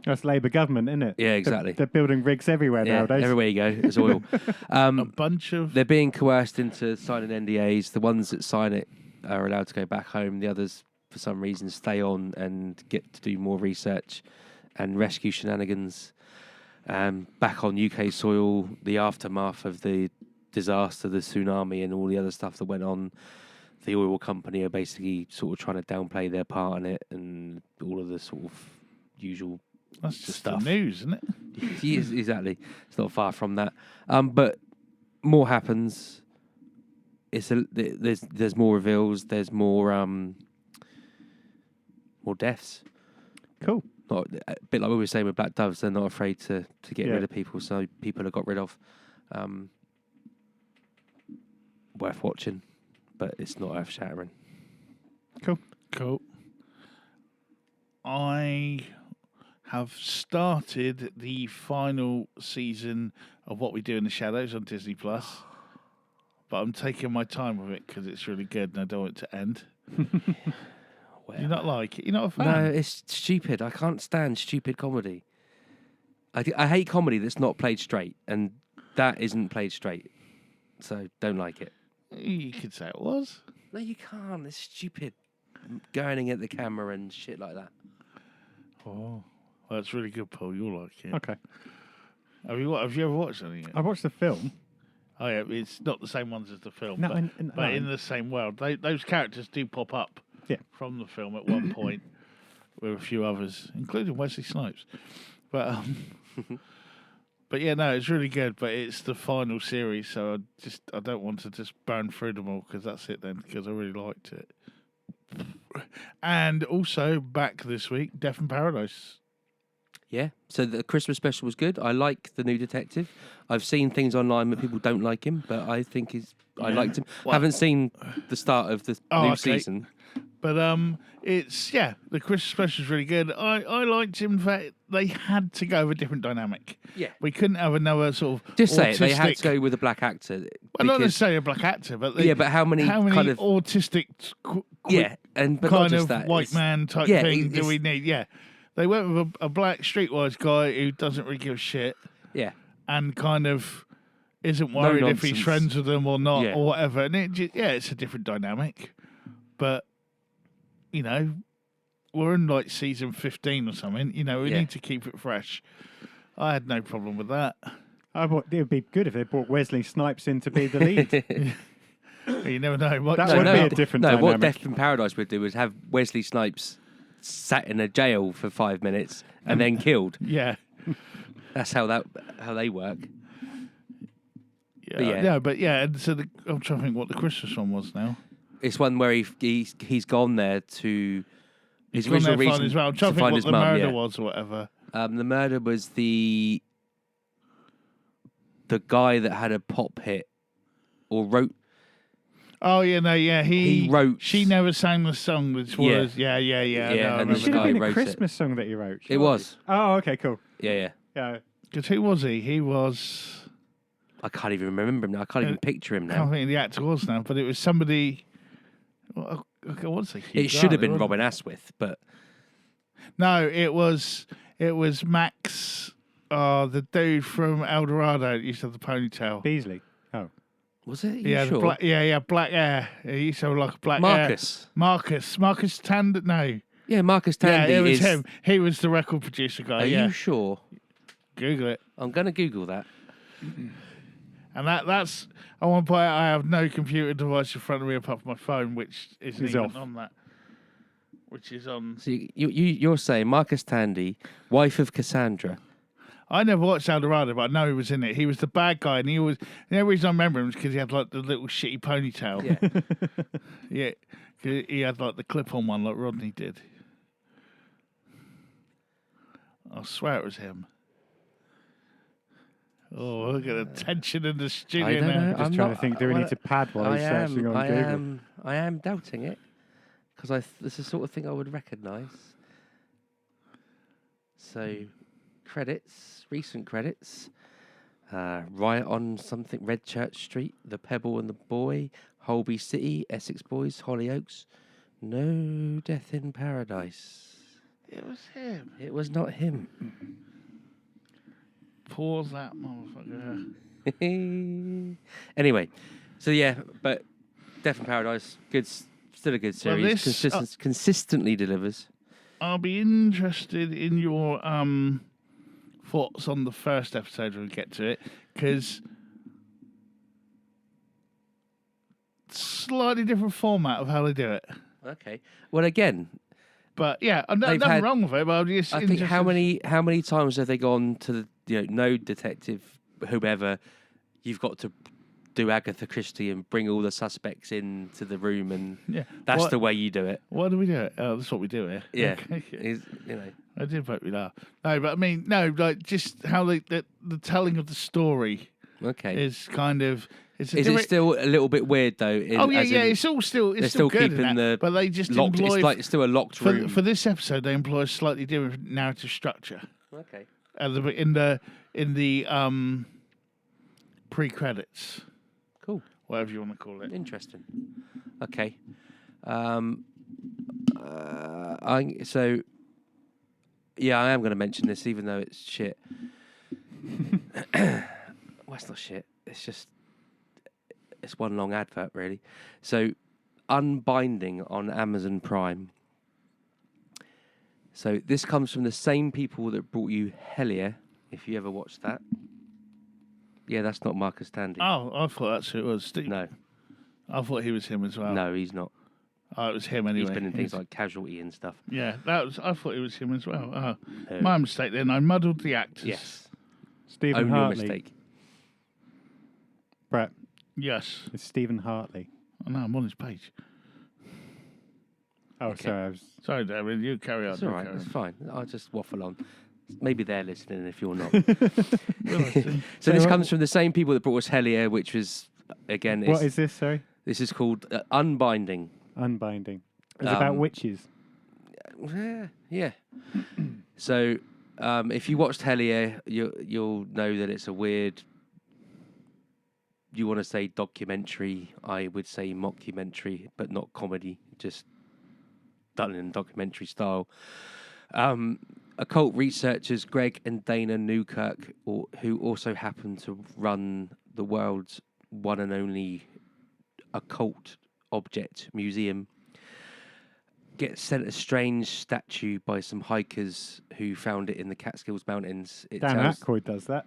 That's Labour government, isn't it? Yeah, exactly. They're building rigs everywhere nowadays. everywhere you go, there's oil. A bunch of They're being coerced into signing NDAs. The ones that sign it are allowed to go back home. The others for some reason, stay on and get to do more research and rescue shenanigans back on UK soil, the aftermath of the disaster, the tsunami, and all the other stuff that went on. The oil company are basically sort of trying to downplay their part in it, and all of the sort of usual That's just stuff. the news, isn't it? Yes, exactly. It's not far from that. But more happens. There's more reveals. There's more deaths. Cool. Not a bit like we were saying with Black Doves. They're not afraid to get Yeah. rid of people. So people are got rid of. Worth watching, but it's not earth shattering. Cool. I have started the final season of What We Do in the Shadows on Disney Plus, but I'm taking my time with it because it's really good and I don't want it to end. You're not like it? You're not a fan? No, it's stupid. I can't stand stupid comedy. I hate comedy that's not played straight, and that isn't played straight. So don't like it. You could say it was. No, you can't. It's stupid. Going at the camera and shit like that. Oh, well, it's really good, Paul. You'll like it. Okay. Have you ever watched anything? I watched the film. Oh yeah, it's not the same ones as the film, No, but in the same world. Those characters do pop up from the film at one point with a few others, including Wesley Snipes. But but yeah, no, it's really good. But it's the final series, so I don't want to just burn through them all because that's it then. Because I really liked it. And also back this week, Death in Paradise. Yeah. So the Christmas special was good. I like the new detective. I've seen things online that people don't like him, but I think I liked him. Well- Haven't seen the start of the new season. But it's the Christmas special is really good. I liked him. That they had to go with a different dynamic. Yeah. We couldn't have another sort of Just say autistic, it. They had to go with a black actor. Well, not because- necessarily a black actor, but but how many kind of autistic, but not kind just of that. white it's- man type yeah, thing do it's- we need? Yeah, they went with a black streetwise guy who doesn't really give a shit Yeah. and kind of isn't worried if he's nonsense. friends with them or not Yeah. or whatever. And it's a different dynamic, but we're in like season 15 or something. We need to keep it fresh. I had no problem with that. It would be good if they brought Wesley Snipes in to be the lead. You never know. That would be a different No, what dynamic. Death in Paradise would do is have Wesley Snipes sat in a jail for 5 minutes and then killed. Yeah. That's how they work. Yeah. And so I'm trying to think what the Christmas one was now. It's one where he's gone there to his He's gone there original to find reason his mum. I'm to trying to think find what his the mum. murder Yeah. was or whatever. The murder was the guy that had a pop hit or wrote. Oh yeah, no, yeah. He wrote. She never sang the song, which Yeah. was yeah. Yeah, No, I and It remember should guy have been wrote a it. Christmas song that he wrote. It was. Oh, okay, cool. Yeah. Yeah. Because who was he? He was. I can't even remember him now. I can't even picture him I can't now. think who the actor was now, but it was somebody. What's it? It should have been Robin Asquith, but No, it was Max. The dude from El Dorado that used to have the ponytail. Beasley. Oh. was it? Yeah, You sure? black hair. He used to have like black Marcus. hair. Marcus Tand. No, Yeah, Marcus Tandy yeah, it was is. him. He was the record producer guy. Are yeah, you sure? Google it. I'm gonna Google that. And that's at one point I have no computer device in front of me apart from my phone, which isn't It's even off. on that. Which is on. So you're saying Marcus Tandy, wife of Cassandra. I never watched El Dorado, but I know he was in it. He was the bad guy, and he was. The only reason I remember him is because he had like the little shitty ponytail. Yeah. Yeah, 'cause he had like the clip-on one, like Rodney did. I swear it was him. Oh, look at the tension in the studio I don't now. know. Just I'm trying not- to think, do we well, need to pad while he's searching on Google? I am doubting it because it's the sort of thing I would recognise. So, recent credits. Riot on something, Red Church Street, The Pebble and the Boy, Holby City, Essex Boys, Hollyoaks. No Death in Paradise. It was him. It was not him. Pause that motherfucker. Anyway, so yeah, but Death in Paradise, good Still a good series. this, Consistently delivers. I'll be interested in your thoughts on the first episode when we get to it, because slightly different format of how they do it. Okay. Well, again, But yeah, They've nothing had- wrong with it. But I'm just I think how interested- many times have they gone to the no detective, whoever, you've got to do Agatha Christie and bring all the suspects into the room, and Yeah, that's what, the way you do it. Why do we do it? Oh, that's what we do here. Yeah. Okay. Is- you know. I did vote me laugh. No, but I mean, no, like just how the telling of the story Okay. is kind of. It's a Is it direct- still a little bit weird though? Oh yeah, yeah. It's all still. It's they're still still good keeping in that, the but they just locked. employ It's like it's still a locked room. for this episode. They employ a slightly different narrative structure. Okay. In the pre-credits, Cool. whatever you want to call it. Interesting. Okay. Yeah, I am going to mention this, even though it's shit. Well, it's not shit. It's one long advert, really. So, Unbinding on Amazon Prime. So this comes from the same people that brought you Hellier, if you ever watched that. Yeah, that's not Marcus Tandy. Oh, I thought that's who it was. Steve. No, I thought he was him as well. no, he's not. Oh, it was him anyway. He's been in things like Casualty and stuff. Yeah, I thought it was him as well. Oh, No. my mistake then. I muddled the actors. Yes, Stephen only your Hartley. mistake. Brett, Yes. it's Stephen Hartley. Oh, no, I'm on his page. Oh, Okay. sorry. I was... Sorry, David. You carry on. It's all you right. carry It's on. fine. I'll just waffle on. Maybe they're listening if you're not. Well, I see. So So this what- comes from the same people that brought us Hellier, which was again. What is this, sorry? This is called Unbinding. Unbinding. It's about witches. Yeah. So, if you watched Hellier, you'll know that it's a weird. You want to say documentary? I would say mockumentary, but not comedy. Just done in documentary style. Occult researchers Greg and Dana Newkirk, who also happen to run the world's one and only occult object museum, get sent a strange statue by some hikers who found it in the Catskills Mountains. Dan Aykroyd does that.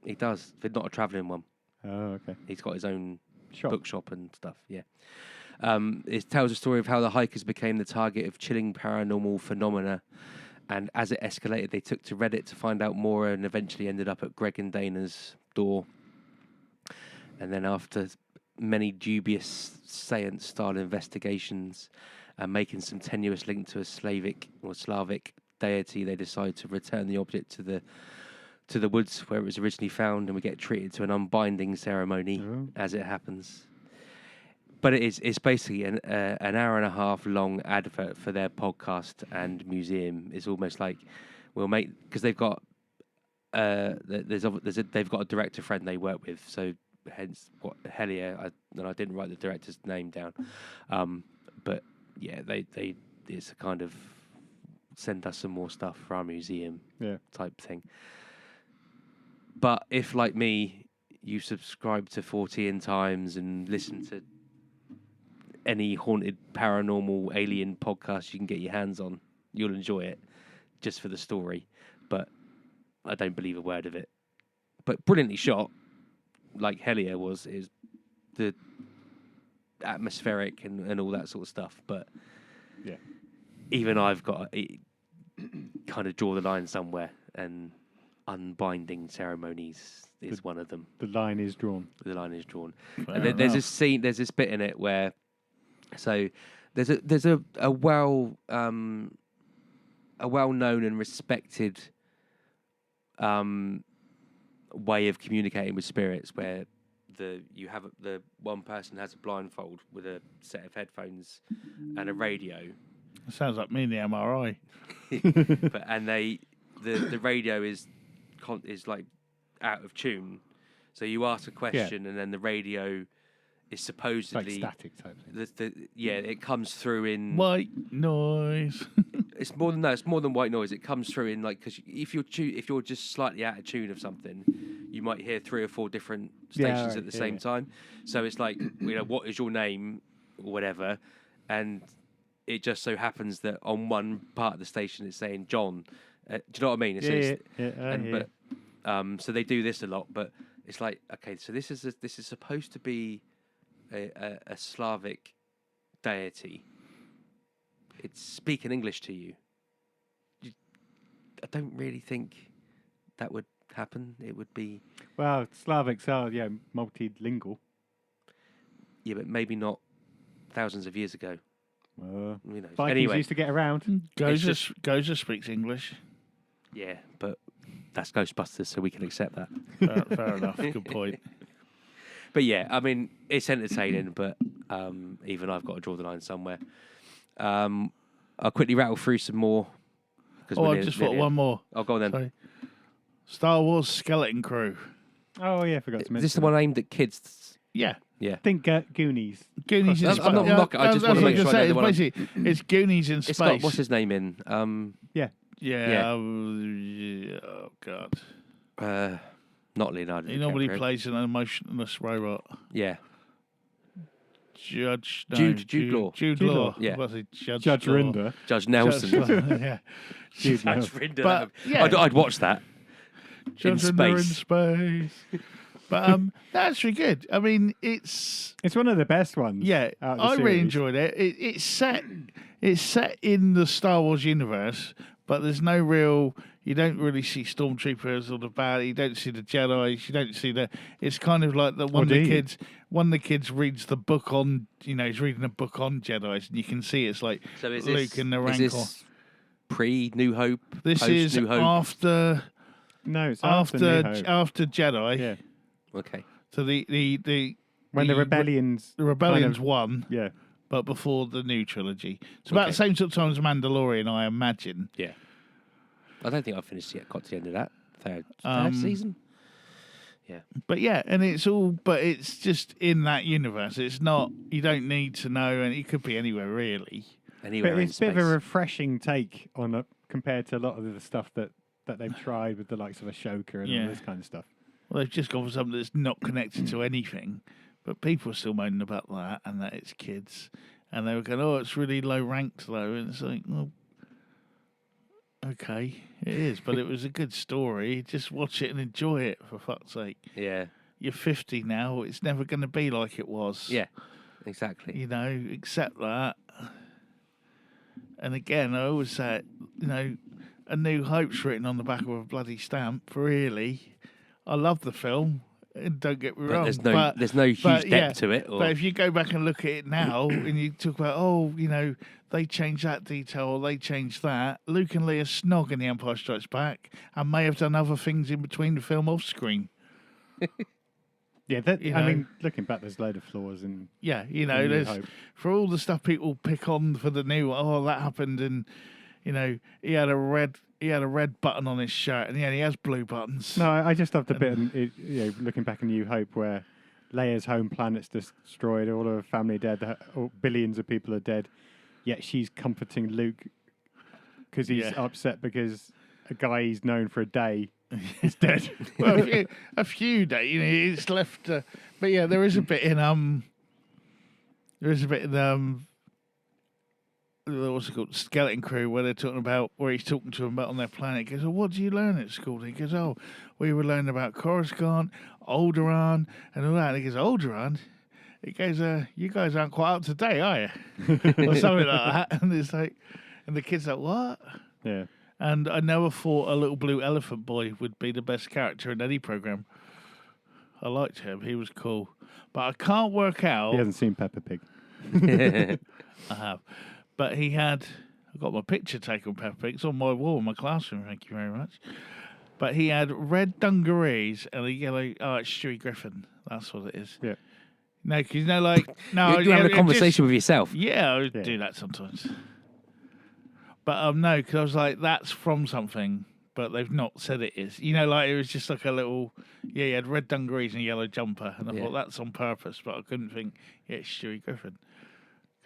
He does, but not a travelling one. Oh, okay. He's got his own Shop. bookshop and stuff, yeah. It tells a story of how the hikers became the target of chilling paranormal phenomena, and as it escalated, they took to Reddit to find out more and eventually ended up at Greg and Dana's door. And then after many dubious seance-style investigations and making some tenuous link to a Slavic deity, they decide to return the object to the woods where it was originally found, and we get treated to an unbinding ceremony as it happens. But it's basically an hour and a half long advert for their podcast and museum. It's almost like we'll make, because they've got they've got a director friend they work with, so hence what Hellier. I didn't write the director's name down, but yeah, they it's a kind of send us some more stuff for our museum type thing. But if, like me, you subscribe to 14 Times and listen to any haunted, paranormal, alien podcast you can get your hands on, you'll enjoy it just for the story. But I don't believe a word of it. But brilliantly shot, like Hellier is the atmospheric and all that sort of stuff. But Yeah. even I've got to kind of draw the line somewhere, and unbinding ceremonies is one of them. The line is drawn. The line is drawn. Fair And there's enough. this scene, there's this bit in it where, so there's a well known and respected way of communicating with spirits, where the one person has a blindfold with a set of headphones and a radio. Sounds like me in the MRI. And the radio is like out of tune, so you ask a question and then the radio is supposedly Like static type thing. it comes through in White noise. it's more than white noise. It comes through in, like, because if you're just slightly out of tune of something, you might hear 3 or 4 different stations at the same time. So it's like, what is your name or whatever, and it just so happens that on one part of the station it's saying John. Do you know what I mean? So they do this a lot, but it's like, okay, so this is supposed to be a Slavic deity. It's speaking English to you. I don't really think that would happen. It would be... Well, Slavics are, multilingual. Yeah, but maybe not thousands of years ago. Who knows? Vikings Anyway, used to get around. Gozer speaks English. yeah, but that's Ghostbusters, so we can accept that. Fair enough. Good point. But yeah, I mean, it's entertaining, but even I've got to draw the line somewhere. I'll quickly rattle through some more. I just thought one more. I'll go on then. Sorry. Star Wars Skeleton Crew. Oh, yeah, I forgot to Is mention this the one aimed at kids? Yeah. Yeah. I think Goonies. Goonies in I'm space. not knocking, I just want to make sure I know the one. It's Goonies in It's space. got, what's his name in? Yeah. Yeah. Oh, God. Not Leonardo. He normally DiCaprio. plays an emotionless robot. Yeah. Jude Law. Law. Yeah. Was it Judge Law? Rinder. Judge Nelson. Yeah. Jude Law. Judge Rinder. But, yeah. I'd watch that. Judge in Rinder space. But that's really good. I mean, it's one of the best ones. yeah. out of the I really series. enjoyed it. It's set in the Star Wars universe, but there's no real. You don't really see stormtroopers or the bad. You don't see the Jedi. You don't see the. It's kind of like the one of the kids. One of the kids reads the book on. He's reading a book on Jedi's, and you can see it's like So is Luke this, and the is Rancor. this pre-New Hope? This is post-New Hope? after. No, it's after New Hope. after Jedi. Yeah. Okay. So the When the rebellions. rebellions won, Yeah. but before the new trilogy. It's about Okay. the same sort of time as Mandalorian, I imagine. Yeah. I don't think I've finished yet. Got to the end of that third Um, season. But yeah, and it's just in that universe. It's not. You don't need to know, and it could be anywhere really. Anywhere But in it's a bit space. of a refreshing take on it compared to a lot of the stuff that they've tried with the likes of Ashoka and Yeah. all this kind of stuff. Well, they've just gone for something that's not connected to anything, but people are still moaning about that and that it's kids, and they were going, "Oh, it's really low ranked though," and it's like, well, okay, it is, but it was a good story. Just watch it and enjoy it, for fuck's sake. Yeah. You're 50 now. It's never going to be like it was. Yeah. Exactly. Accept that. And again, I always say, A New Hope's written on the back of a bloody stamp. Really, I love the film. And don't get me But wrong. there's no huge depth to it. Or... But if you go back and look at it now, and you talk about, they changed that detail or they changed that. Luke and Leia snog in The Empire Strikes Back, and may have done other things in between the film off screen. Yeah, I mean, looking back, there's a load of flaws in. Yeah, New there's Hope. for all the stuff people pick on for the new. Oh, that happened, and he had a red button on his shirt, and he has blue buttons. No, I just love the bit, looking back in New Hope, where Leia's home planet's destroyed, all of her family dead, billions of people are dead, yet she's comforting Luke because he's upset because a guy he's known for a day is dead. Well, a few days, it's left. But yeah, there is a bit in what's it called, Skeleton Crew, where he's talking to them about on their planet. He goes, "Oh, what do you learn at school?" And he goes, "Oh, we were learning about Coruscant, Alderaan, and all that." And he goes, "Alderaan?" He goes, "You guys aren't quite up to date, are you?" Or something like that. And it's like, and the kid's like, "What?" Yeah. And I never thought a little blue elephant boy would be the best character in any program. I liked him; he was cool. But I can't work out. He hasn't seen Peppa Pig. I have. But I got my picture taken on Peppa Pig. It's on my wall in my classroom, thank you very much. But he had red dungarees and a yellow, it's Stewie Griffin. That's what it is. Yeah. No, because no. You're having a conversation with yourself. Yeah, I would do that sometimes. But no, because I was like, that's from something, but they've not said it is. It was just like a little, he had red dungarees and a yellow jumper. And I thought that's on purpose, but I couldn't think, it's Stewie Griffin.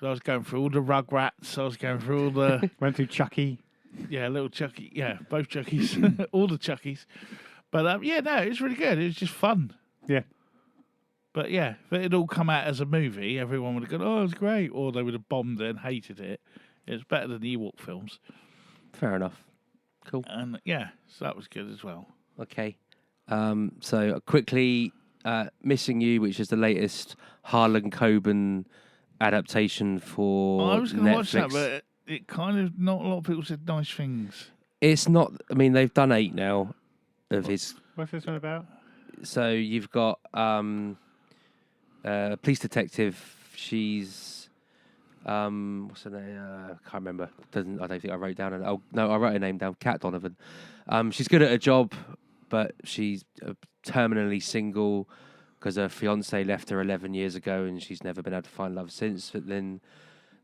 I was going through all the Rugrats. I was going through all the... Went through Chucky. Yeah, little Chucky. Yeah, both Chuckies. All the Chuckies. But, it was really good. It was just fun. Yeah. But yeah, if it had all come out as a movie, everyone would have gone, "Oh, it's great," or they would have bombed it and hated it. It's better than the Ewok films, Fair enough. Cool. and yeah, so that was good as well. Okay. So quickly, Missing You, which is the latest Harlan Coben adaptation for I was going to watch that, Netflix. but it kind of not a lot of people said nice things. It's not. I mean, they've done 8 now of his. What's this one about? So you've got police detective. She's what's her name? I can't remember. I don't think I wrote down. Oh no, I wrote her name down. Kat Donovan. She's good at her job, but she's terminally single because her fiance left her 11 years ago, and she's never been able to find love since. But then,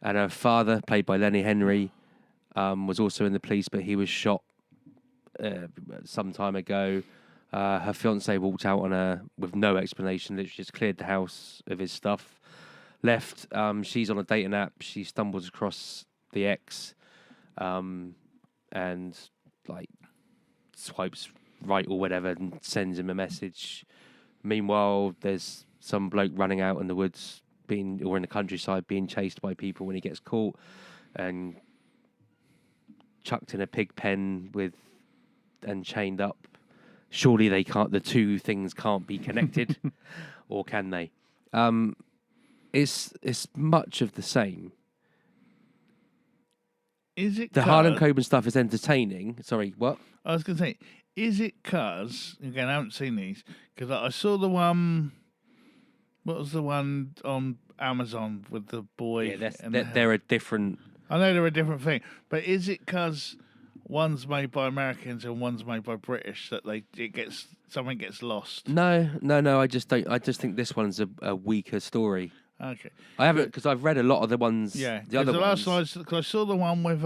and her father, played by Lenny Henry, was also in the police, but he was shot some time ago. Her fiance walked out on her with no explanation. Literally just cleared the house of his stuff, left. She's on a dating app. She stumbles across the ex, and like swipes right or whatever, and sends him a message. Meanwhile, there's some bloke running out in the woods, or in the countryside, being chased by people when he gets caught, and chucked in a pig pen and chained up. Surely they can't. The two things can't be connected, or can they? It's much of the same. Is it The Harlan Coben stuff is entertaining. Sorry, what? I was going to say, is it because, again, I haven't seen these, because I saw the one, what was the one on Amazon with the boy? Yeah, they're a different. I know they're a different thing, but is it because one's made by Americans and one's made by British that something gets lost? No. I just don't. I just think this one's a weaker story. Okay. I haven't, because I've read a lot of the ones. Yeah. the other ones. Last one, because I saw the one with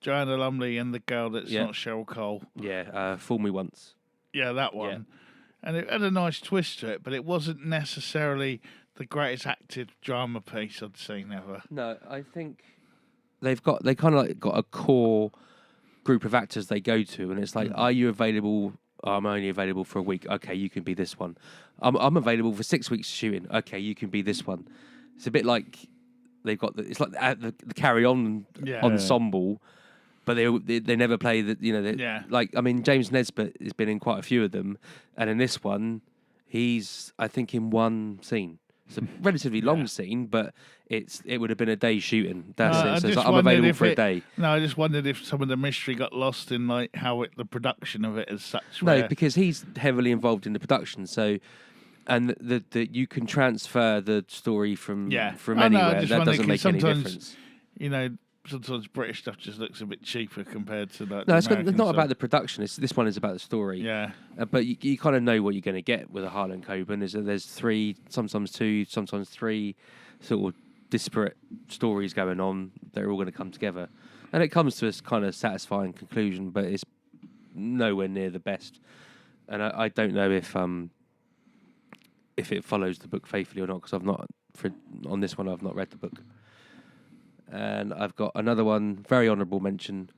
Joanna Lumley and the girl that's Yeah. not Cheryl Cole. Yeah, Fool Me Once. Yeah, that one. And it had a nice twist to it, but it wasn't necessarily the greatest acted drama piece I'd seen ever. No, I think they kind of like got a core group of actors they go to, and it's like, are you available? I'm only available for a week. Okay, you can be this one. I'm available for 6 weeks shooting. Okay, you can be this one. It's a bit like they've got it's like the Carry On ensemble, but they never play the like, I mean, James Nesbitt has been in quite a few of them, and in this one, he's, I think, in one scene. It's a relatively long scene, but it would have been a day shooting. That's it. So it's like, I'm available for a day. No, I just wondered if some of the mystery got lost in like how the production of it as such. No, because he's heavily involved in the production. So, and the you can transfer the story from anywhere. That doesn't make any difference. You know, sometimes British stuff just looks a bit cheaper compared to that. No, it's not about the production. This one is about the story. Yeah. But you kind of know what you're going to get with a Harlan Coben. Is that there's 3, sometimes 2, sometimes 3 sort of disparate stories going on. They're all going to come together, and it comes to a kind of satisfying conclusion. But it's nowhere near the best. And I don't know if it follows the book faithfully or not, because on this one I've not read the book. And I've got another one, very honourable mention,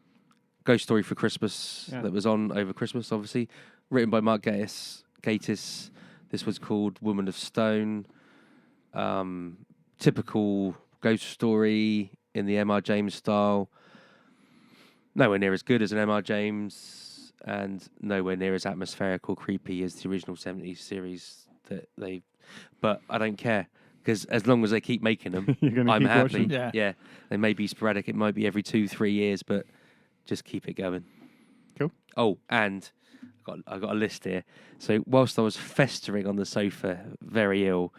Ghost Story for Christmas, that was on over Christmas, obviously, written by Mark Gatiss. This was called Woman of Stone. Typical ghost story in the M.R. James style. Nowhere near as good as an M.R. James, and nowhere near as atmospheric or creepy as the original 70s series but I don't care, because as long as they keep making them, I'm happy. Yeah, they may be sporadic. It might be every 2-3 years, but just keep it going. Cool. Oh, and I've got a list here. So whilst I was festering on the sofa, very ill,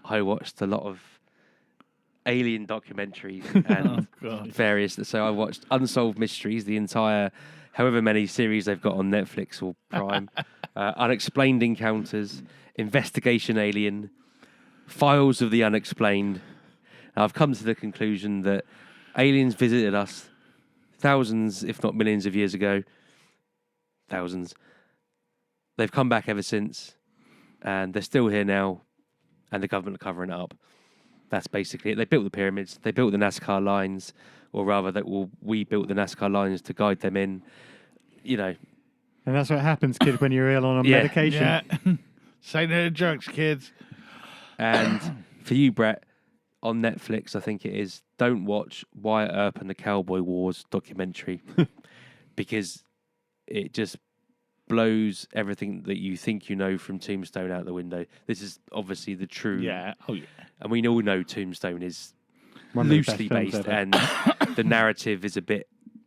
I watched a lot of alien documentaries and various. So I watched Unsolved Mysteries, the entire, however many series they've got on Netflix or Prime, Unexplained Encounters, Investigation Alien, Files of the Unexplained. And I've come to the conclusion that aliens visited us thousands, if not millions of years ago. Thousands. They've come back ever since, and they're still here now, and the government are covering it up. That's basically it. They built the pyramids, they built the NASCAR lines, or rather, we built the NASCAR lines to guide them in, And that's what happens, kid, when you're ill on a medication. Yeah. Say no to drugs, kids. And for you, Brett, on Netflix, I think it is, don't watch Wyatt Earp and the Cowboy Wars documentary because it just blows everything that you think you know from Tombstone out the window. This is obviously the true... Yeah. Oh, yeah. And we all know Tombstone is One of the best loosely films based ever. and the narrative is a bit...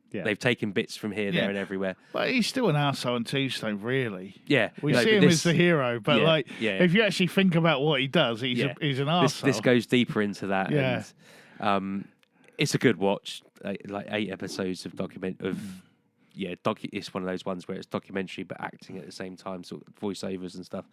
Yeah. They've taken bits from here, Yeah. there and everywhere. But he's still an arsehole in Tombstone, really. Yeah. We no, see but him this- as the hero, but yeah. if you actually think about what he does, he's Yeah. he's an This arsehole. goes deeper into that. Yeah. And, it's a good watch. Like 8 episodes of it's one of those ones where it's documentary but acting at the same time, sort of voiceovers and stuff.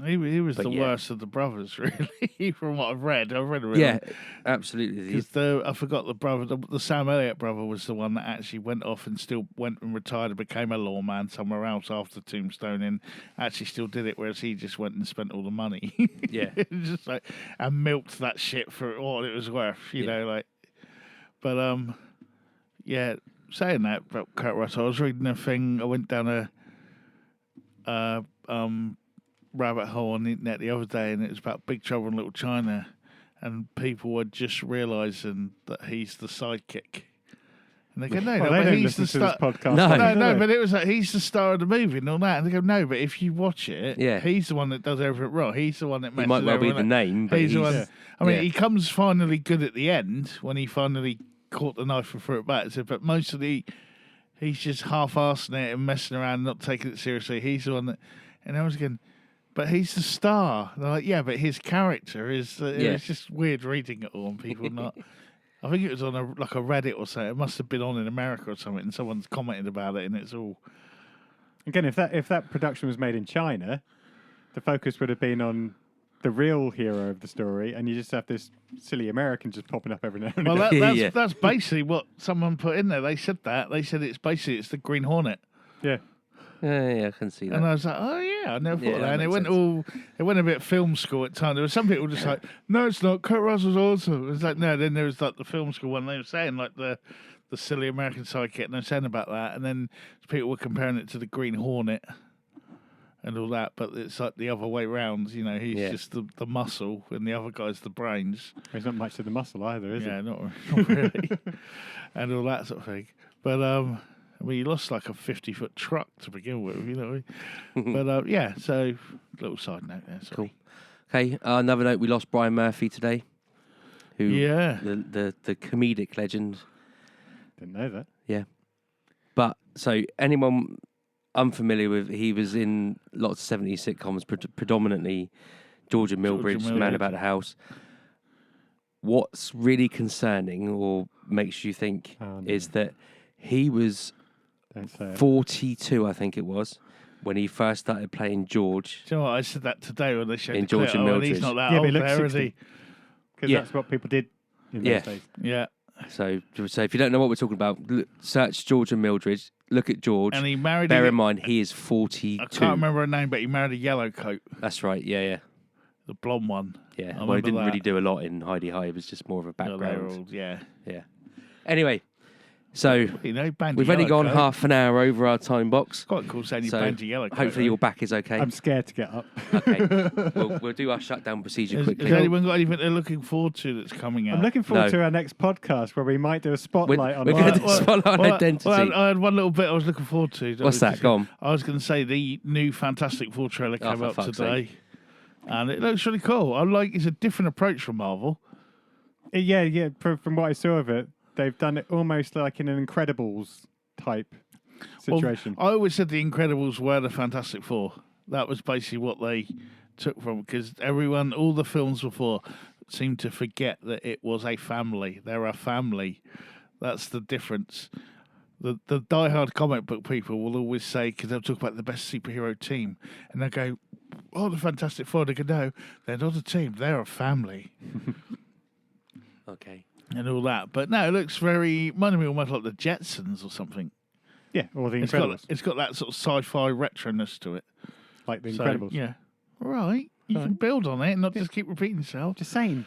He was But the yeah. worst of the brothers, really, from what I've read. I've read a Yeah, absolutely. Because I forgot the brother, the Sam Elliott brother was the one that actually went off and still went and retired and became a lawman somewhere else after Tombstone and actually still did it, whereas he just went and spent all the money. Yeah. Just like, and milked that shit for all it was worth, you know, like. But, yeah, saying that about Kurt Russell, I was reading a thing, I went down a rabbit hole on the internet the other day, and it was about Big Trouble in Little China, and people were just realising that he's the sidekick. And they go, no, Well, no, they but don't he's the listen to this star. podcast. No. No, but it was like he's the star of the movie and all that. And they go, no, but if you watch it, Yeah. he's the one that does everything wrong. He's the one that He messes might well be the everyone up. name, but He's the one. Yeah. I mean, yeah. he comes finally good at the end when he finally caught the knife and threw it back. So, but mostly he's just half-arsing it and messing around, not taking it seriously. He's the one that, and I was going, but he's the star. And they're like, yeah, but his character is. It's just weird reading it all, and people not. I think it was on a Reddit or something. It must have been on in America or something, and someone's commented about it, and it's all. Again, if that production was made in China, the focus would have been on the real hero of the story, and you just have this silly American just popping up every now and Well, again. that's basically what someone put in there. They said that. They said it's the Green Hornet. Yeah. Yeah, I can see that. And I was like, oh yeah, I never thought Yeah, of that. that And makes it went a bit film school at times. There were some people just like, no, it's not. Kurt Russell's awesome. It's like, no. Then there was like the film school one. They were saying like the silly American sidekick, and they're saying about that. And then people were comparing it to the Green Hornet and all that. But it's like the other way round. You know, he's just the muscle, and the other guy's the brains. There's not much to the muscle either, is Yeah, it? not really. And all that sort of thing. But I mean, he lost like a 50-foot truck to begin with, you know what I mean? But yeah, so little side note there. Sorry. Cool. Okay, another note, we lost Brian Murphy today. Who, Yeah. the comedic legend. Didn't know that. Yeah. But, so, anyone unfamiliar with, he was in lots of 70s sitcoms, predominantly Georgia Milbridge, Milbridge. Man About the House. What's really concerning, or makes you think, Oh, no. is that he was Don't say it. 42, I think it was, when he first started playing George. Do you know what? I said that today when they showed In the clip. George and And he's Mildred. not that Yeah, but old he looks there, is 60. he? Because Yeah. that's what people did in Yeah. those days. Yeah. So if you don't know what we're talking about, search George and Mildred, look at George. And he married Bear a, in mind, he is 42. I can't remember her name, but he married a yellow coat, That's right, yeah. the blonde one. Yeah, I well, he remember didn't really that. do a lot in Heidi High. It was just more of a No, they were background. all, yeah. Yeah. Anyway, so You know, banned we've a only yellow gone coat. half an hour over our time box. Quite cool saying you So banned a yellow coat. hopefully your back is okay. I'm scared to get up. Okay, we'll do our shutdown procedure Has quickly. anyone got anything they're looking forward to that's coming out? I'm looking forward No. to our next podcast where we might do a We're, spotlight on we're going to do Well, spotlight on Well, identity. Well, I had one little bit I was looking forward to. What's that? Go on. I was going to say the new Fantastic Four trailer Oh, came for out fuck's today, and it looks really cool. I like it's a different approach from Marvel. Yeah. From what I saw of it, they've done it almost like in an Incredibles type situation. Well, I always said the Incredibles were the Fantastic Four. That was basically what they took from because all the films before seemed to forget that it was a family. They're a family. That's the difference. The diehard comic book people will always say, because they'll talk about the best superhero team, and they'll go, oh, the Fantastic Four. They go, no, they're not a team. They're a family. Okay. And all that. But no, it looks very, reminded me almost like the Jetsons or something. Yeah, or the It's Incredibles. got that sort of sci-fi retroness to it. Like the So, Incredibles. yeah. All right. You can build on it and not just keep repeating yourself. Just saying.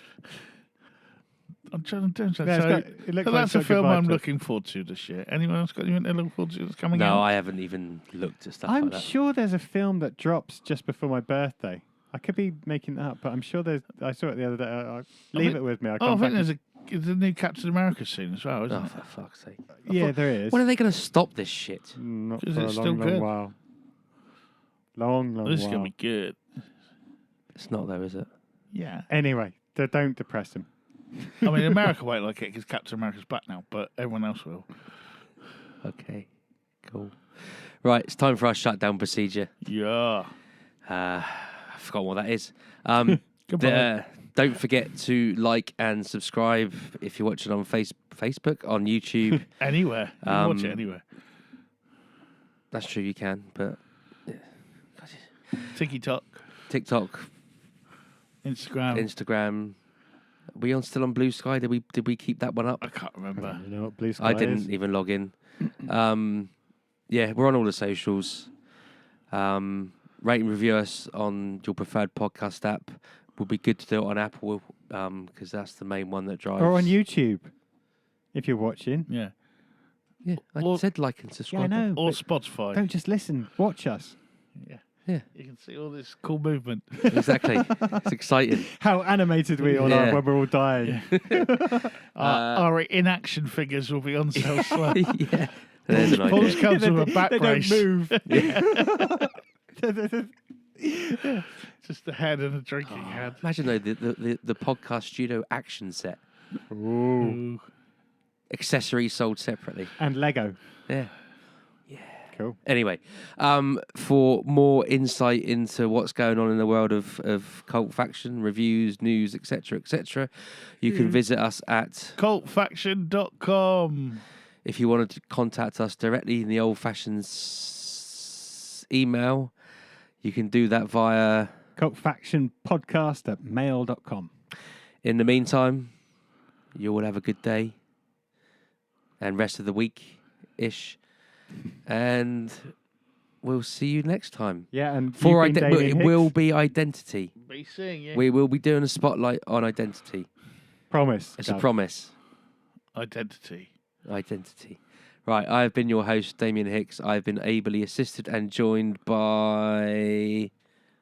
I'm trying to do something. Yeah, So, it looks so like that's a it's got film vibe I'm to it. looking forward to this year. Anyone else got anything to look forward to that's coming No, out? I haven't even looked at stuff I'm like that. sure there's a film that drops just before my birthday. I could be making that up, but I'm sure there's. I saw it the other day. Leave think- it with me. I'll Oh, I come think back. there's a new Captain America soon as well, isn't Oh, it? for fuck's sake. Yeah, there is. When are they going to stop this shit? Not Is for it a still long, long good? while. Long This is while. going to be good. It's not though, is it? Yeah. Anyway, don't depress him. I mean, America won't like it because Captain America's back now, but everyone else will. Okay, cool. Right, it's time for our shutdown procedure. Yeah. I've forgotten what that is. Goodbye. Don't forget to like and subscribe if you're watching on Facebook, on YouTube. Anywhere. You can watch it anywhere. That's true, you can, but TikTok, TikTok, Instagram. Are we still on Blue Sky? Did we keep that one up? I can't remember. You know what Blue Sky I didn't is? even log in. Yeah, we're on all the socials. Rate and review us on your preferred podcast app. Would be good to do it on Apple because that's the main one that drives. Or on YouTube, if you're watching. Yeah. Yeah, I Or- said like and Yeah, subscribe. I know. Or but Spotify. don't just listen. Watch us. Yeah. Yeah, You can see all this cool movement. exactly. It's exciting. How animated we all Yeah. are when we're all dying. Our inaction figures will be on sale slow. Yeah, there's an Paul's idea. comes with a back they brace. don't move. Just a head and a drinking head. Imagine though the podcast studio action set, Ooh. Ooh. accessories sold separately. And Lego. Yeah. Cool. Anyway, for more insight into what's going on in the world of Cult Faction, reviews, news, etc., you can visit us at, Cultfaction.com. if you wanted to contact us directly in the old-fashioned email, you can do that via... Cultfactionpodcast@mail.com. In the meantime, you all have a good day and rest of the week-ish. And we'll see you next time. Yeah, and It will be Identity. Be seeing you. We will be doing a spotlight on Identity. promise. It's a Gav. promise. Identity. Identity. Right, I have been your host, Damien Hicks. I've been ably assisted and joined by...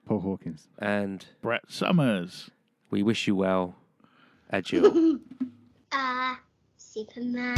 Paul Hawkins. And Brett Summers. we wish you well. Adieu. Superman.